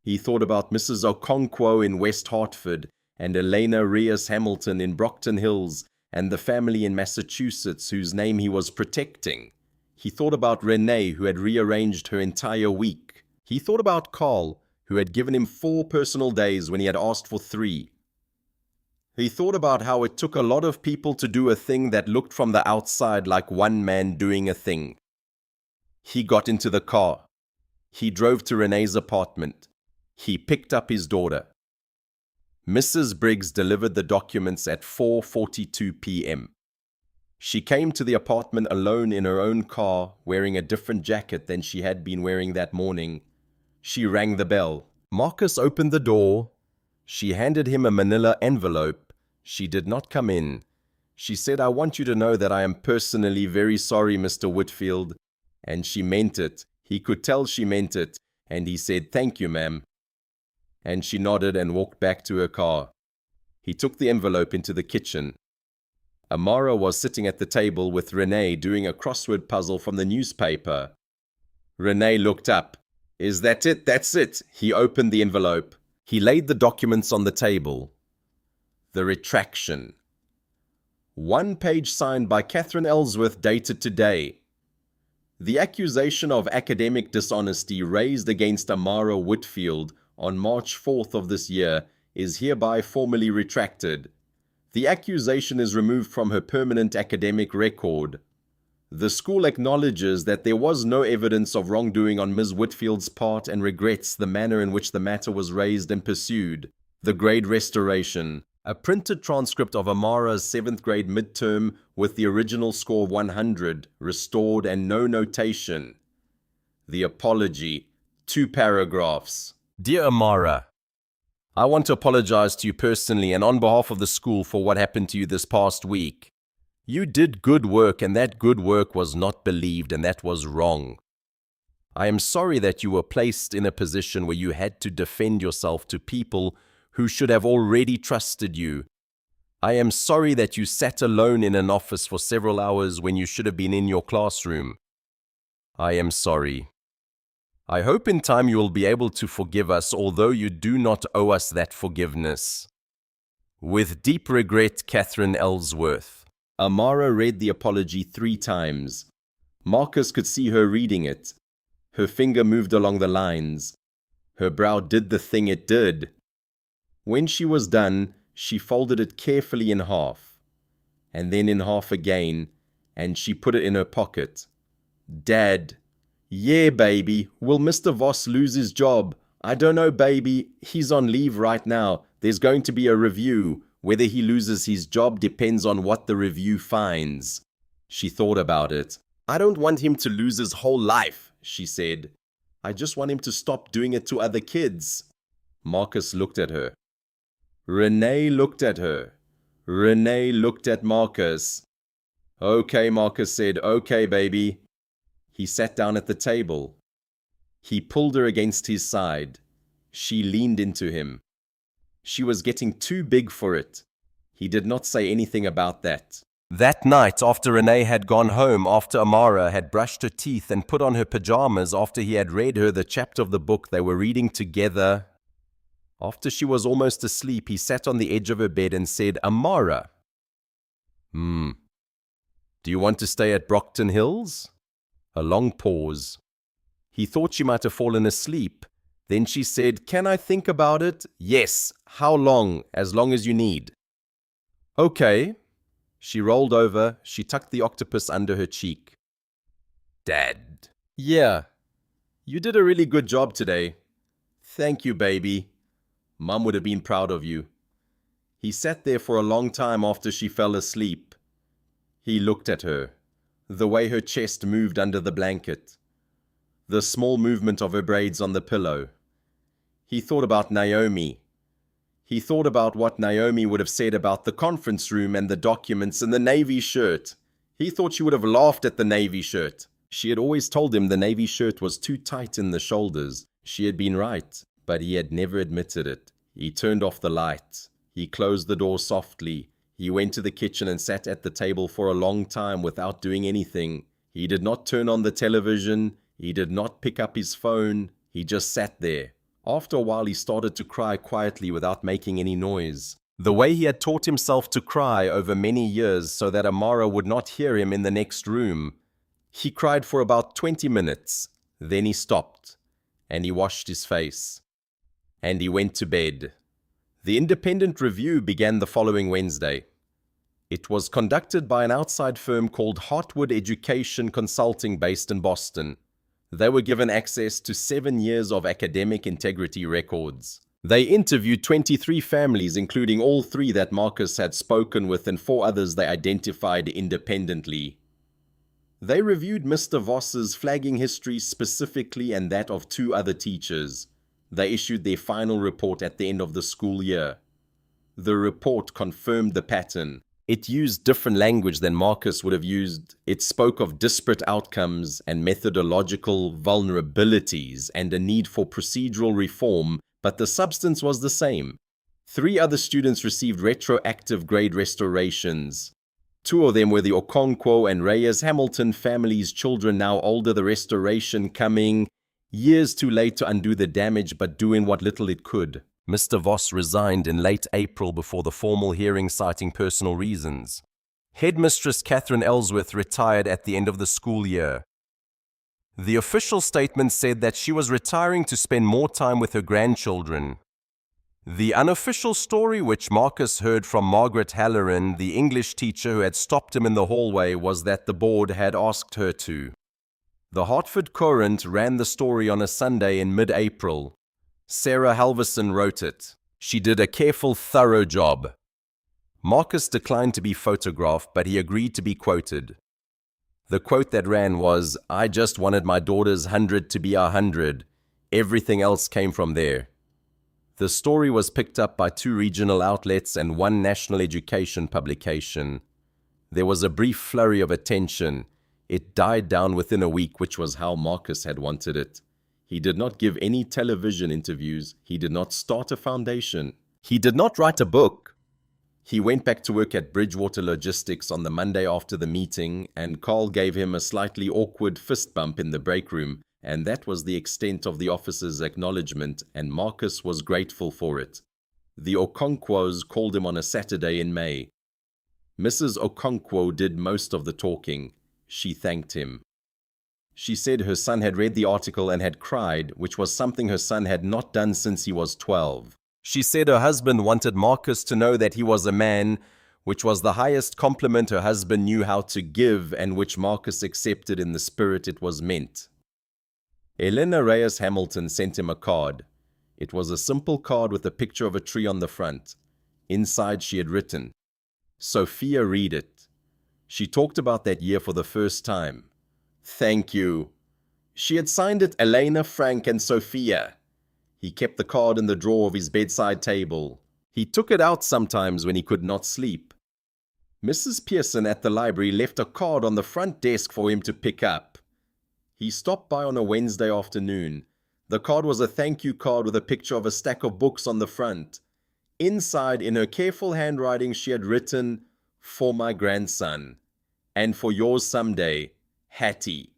He thought about Mrs. Okonkwo in West Hartford, and Elena Reyes Hamilton in Brockton Hills, and the family in Massachusetts whose name he was protecting. He thought about Renee, who had rearranged her entire week. He thought about Carl, who had given him 4 personal days when he had asked for 3. He thought about how it took a lot of people to do a thing that looked from the outside like one man doing a thing. He got into the car. He drove to Renee's apartment. He picked up his daughter. Mrs. Briggs delivered the documents at 4:42 p.m. She came to the apartment alone in her own car, wearing a different jacket than she had been wearing that morning. She rang the bell. Marcus opened the door. She handed him a manila envelope. She did not come in. She said, "I want you to know that I am personally very sorry, Mr. Whitfield." And she meant it. He could tell she meant it. And he said, "Thank you, ma'am." And she nodded and walked back to her car. He took the envelope into the kitchen. Amara was sitting at the table with Renee doing a crossword puzzle from the newspaper. Renee looked up. "Is that it? That's it." He opened the envelope. He laid the documents on the table. The retraction. One page signed by Catherine Ellsworth, dated today. The accusation of academic dishonesty raised against Amara Whitfield on March 4th of this year is hereby formally retracted. The accusation is removed from her permanent academic record. The school acknowledges that there was no evidence of wrongdoing on Ms. Whitfield's part and regrets the manner in which the matter was raised and pursued. The grade restoration. A printed transcript of Amara's 7th grade midterm with the original score 100, restored and no notation. The apology. 2 paragraphs. Dear Amara, I want to apologize to you personally and on behalf of the school for what happened to you this past week. You did good work, and that good work was not believed, and that was wrong. I am sorry that you were placed in a position where you had to defend yourself to people who should have already trusted you. I am sorry that you sat alone in an office for several hours when you should have been in your classroom. I am sorry. I hope in time you will be able to forgive us, although you do not owe us that forgiveness. With deep regret, Catherine Ellsworth. Amara read the apology 3 times. Marcus could see her reading it. Her finger moved along the lines. Her brow did the thing it did. When she was done, she folded it carefully in half, and then in half again, and she put it in her pocket. Dad. Yeah, baby. Will Mr. Voss lose his job? I don't know, baby. He's on leave right now. There's going to be a review. Whether he loses his job depends on what the review finds. She thought about it. I don't want him to lose his whole life, she said. I just want him to stop doing it to other kids. Marcus looked at her. Renee looked at her. Renee looked at Marcus. Okay, Marcus said, okay, baby. He sat down at the table. He pulled her against his side. She leaned into him. She was getting too big for it. He did not say anything about that. That night, after Renee had gone home, after Amara had brushed her teeth and put on her pajamas, after he had read her the chapter of the book they were reading together, after she was almost asleep, he sat on the edge of her bed and said, Amara, do you want to stay at Brockton Hills? A long pause. He thought she might have fallen asleep. Then she said, Can I think about it? Yes. How long? As long as you need. Okay. She rolled over. She tucked the octopus under her cheek. Dad. Yeah. You did a really good job today. Thank you, baby. Mum would have been proud of you. He sat there for a long time after she fell asleep. He looked at her. The way her chest moved under the blanket. The small movement of her braids on the pillow. He thought about Naomi. He thought about what Naomi would have said about the conference room and the documents and the navy shirt. He thought she would have laughed at the navy shirt. She had always told him the navy shirt was too tight in the shoulders. She had been right, but he had never admitted it. He turned off the light. He closed the door softly. He went to the kitchen and sat at the table for a long time without doing anything. He did not turn on the television. He did not pick up his phone. He just sat there. After a while, he started to cry quietly without making any noise. The way he had taught himself to cry over many years so that Amara would not hear him in the next room. He cried for about 20 minutes. Then he stopped, and he washed his face. And he went to bed. The Independent Review began the following Wednesday. It was conducted by an outside firm called Hartwood Education Consulting based in Boston. They were given access to 7 years of academic integrity records. They interviewed 23 families, including all 3 that Marcus had spoken with and 4 others they identified independently. They reviewed Mr. Voss's flagging history specifically and that of 2 other teachers. They issued their final report at the end of the school year. The report confirmed the pattern. It used different language than Marcus would have used. It spoke of disparate outcomes and methodological vulnerabilities and a need for procedural reform, but the substance was the same. 3 other students received retroactive grade restorations. 2 of them were the Okonkwo and Reyes Hamilton families' children, now older, the restoration coming years too late to undo the damage, but doing what little it could. Mr. Voss resigned in late April before the formal hearing, citing personal reasons. Headmistress Catherine Ellsworth retired at the end of the school year. The official statement said that she was retiring to spend more time with her grandchildren. The unofficial story, which Marcus heard from Margaret Halloran, the English teacher who had stopped him in the hallway, was that the board had asked her to. The Hartford Courant ran the story on a Sunday in mid-April. Sarah Halverson wrote it. She did a careful, thorough job. Marcus declined to be photographed, but he agreed to be quoted. The quote that ran was, "I just wanted my daughter's 100 to be 100. Everything else came from there." The story was picked up by 2 regional outlets and 1 national education publication. There was a brief flurry of attention. It died down within a week, which was how Marcus had wanted it. He did not give any television interviews. He did not start a foundation. He did not write a book. He went back to work at Bridgewater Logistics on the Monday after the meeting, and Carl gave him a slightly awkward fist bump in the break room, and that was the extent of the officer's acknowledgement, and Marcus was grateful for it. The Okonkwos called him on a Saturday in May. Mrs. Okonkwo did most of the talking. She thanked him. She said her son had read the article and had cried, which was something her son had not done since he was 12. She said her husband wanted Marcus to know that he was a man, which was the highest compliment her husband knew how to give and which Marcus accepted in the spirit it was meant. Elena Reyes Hamilton sent him a card. It was a simple card with a picture of a tree on the front. Inside she had written, "Sophia, read it." She talked about that year for the first time. "Thank you." She had signed it Elena, Frank, and Sophia. He kept the card in the drawer of his bedside table. He took it out sometimes when he could not sleep. Mrs. Pearson at the library left a card on the front desk for him to pick up. He stopped by on a Wednesday afternoon. The card was a thank you card with a picture of a stack of books on the front. Inside, in her careful handwriting, she had written, "For my grandson, and for yours someday, Hattie."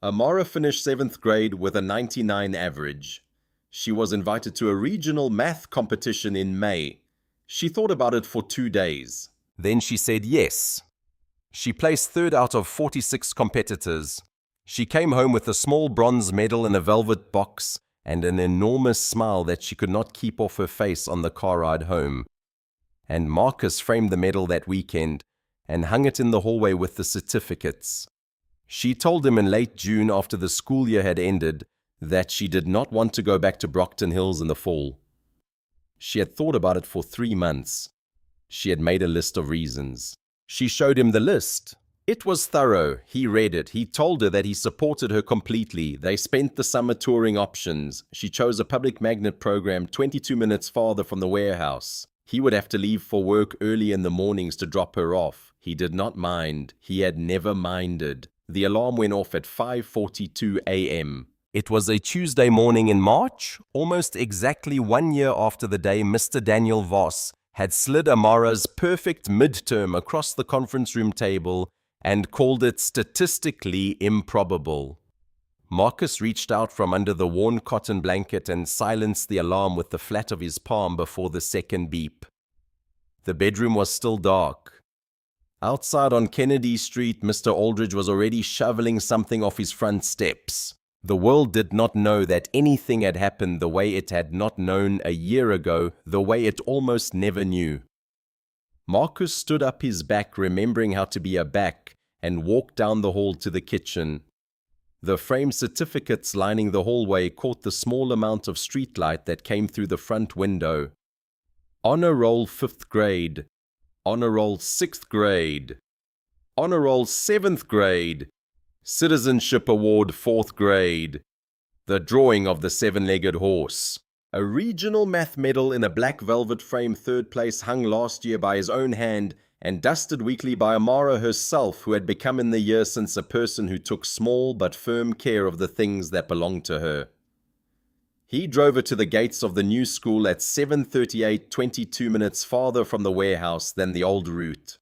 Amara finished 7th grade with a 99 average. She was invited to a regional math competition in May. She thought about it for 2 days. Then she said yes. She placed 3rd out of 46 competitors. She came home with a small bronze medal in a velvet box and an enormous smile that she could not keep off her face on the car ride home. And Marcus framed the medal that weekend and hung it in the hallway with the certificates. She told him in late June, after the school year had ended, that she did not want to go back to Brockton Hills in the fall. She had thought about it for 3 months. She had made a list of reasons. She showed him the list. It was thorough. He read it. He told her that he supported her completely. They spent the summer touring options. She chose a public magnet program 22 minutes farther from the warehouse. He would have to leave for work early in the mornings to drop her off. He did not mind. He had never minded. The alarm went off at 5:42 a.m. It was a Tuesday morning in March, almost exactly 1 year after the day Mr. Daniel Voss had slid Amara's perfect midterm across the conference room table and called it statistically improbable. Marcus reached out from under the worn cotton blanket and silenced the alarm with the flat of his palm before the second beep. The bedroom was still dark. Outside on Kennedy Street, Mr. Aldridge was already shoveling something off his front steps. The world did not know that anything had happened the way it had not known a year ago, the way it almost never knew. Marcus stood up his back, remembering how to be a back, and walked down the hall to the kitchen. The frame certificates lining the hallway caught the small amount of streetlight that came through the front window. Honor Roll 5th grade. Honor Roll 6th grade. Honor Roll 7th grade. Citizenship Award 4th grade. The drawing of the seven-legged horse. A regional math medal in a black velvet frame 3rd place hung last year by his own hand and dusted weekly by Amara herself, who had become in the year since a person who took small but firm care of the things that belonged to her. He drove her to the gates of the new school at 7:38, 22 minutes farther from the warehouse than the old route.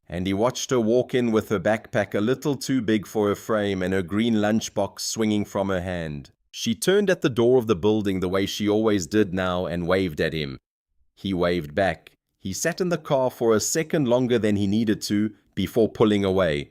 And he watched her walk in with her backpack a little too big for her frame and her green lunchbox swinging from her hand. She turned at the door of the building the way she always did now and waved at him. He waved back. He sat in the car for a second longer than he needed to before pulling away.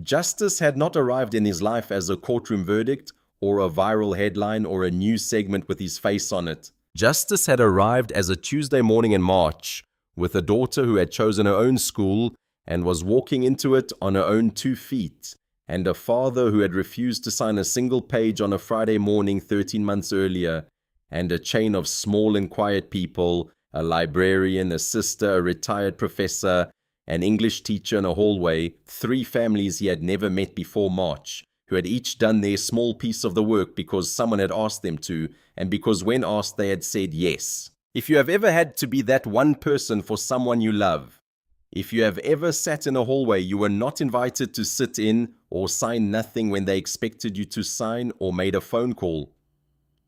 Justice had not arrived in his life as a courtroom verdict or a viral headline or a news segment with his face on it. Justice had arrived as a Tuesday morning in March, with a daughter who had chosen her own school and was walking into it on her own 2 feet, and a father who had refused to sign a single page on a Friday morning 13 months earlier, and a chain of small and quiet people, a librarian, a sister, a retired professor, an English teacher in a hallway, 3 families he had never met before March, who had each done their small piece of the work because someone had asked them to, and because when asked they had said yes. If you have ever had to be that one person for someone you love, if you have ever sat in a hallway you were not invited to sit in or sign nothing when they expected you to sign or made a phone call,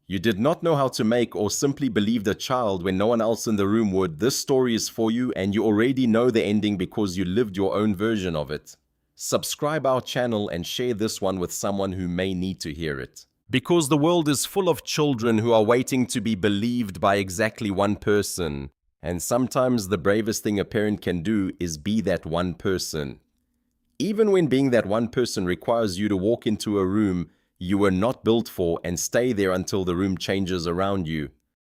you did not know how to make or simply believed a child when no one else in the room would, this story is for you and you already know the ending because you lived your own version of it. Subscribe our channel and share this one with someone who may need to hear it. Because the world is full of children who are waiting to be believed by exactly one person. And sometimes the bravest thing a parent can do is be that one person. Even when being that one person requires you to walk into a room you were not built for and stay there until the room changes around you.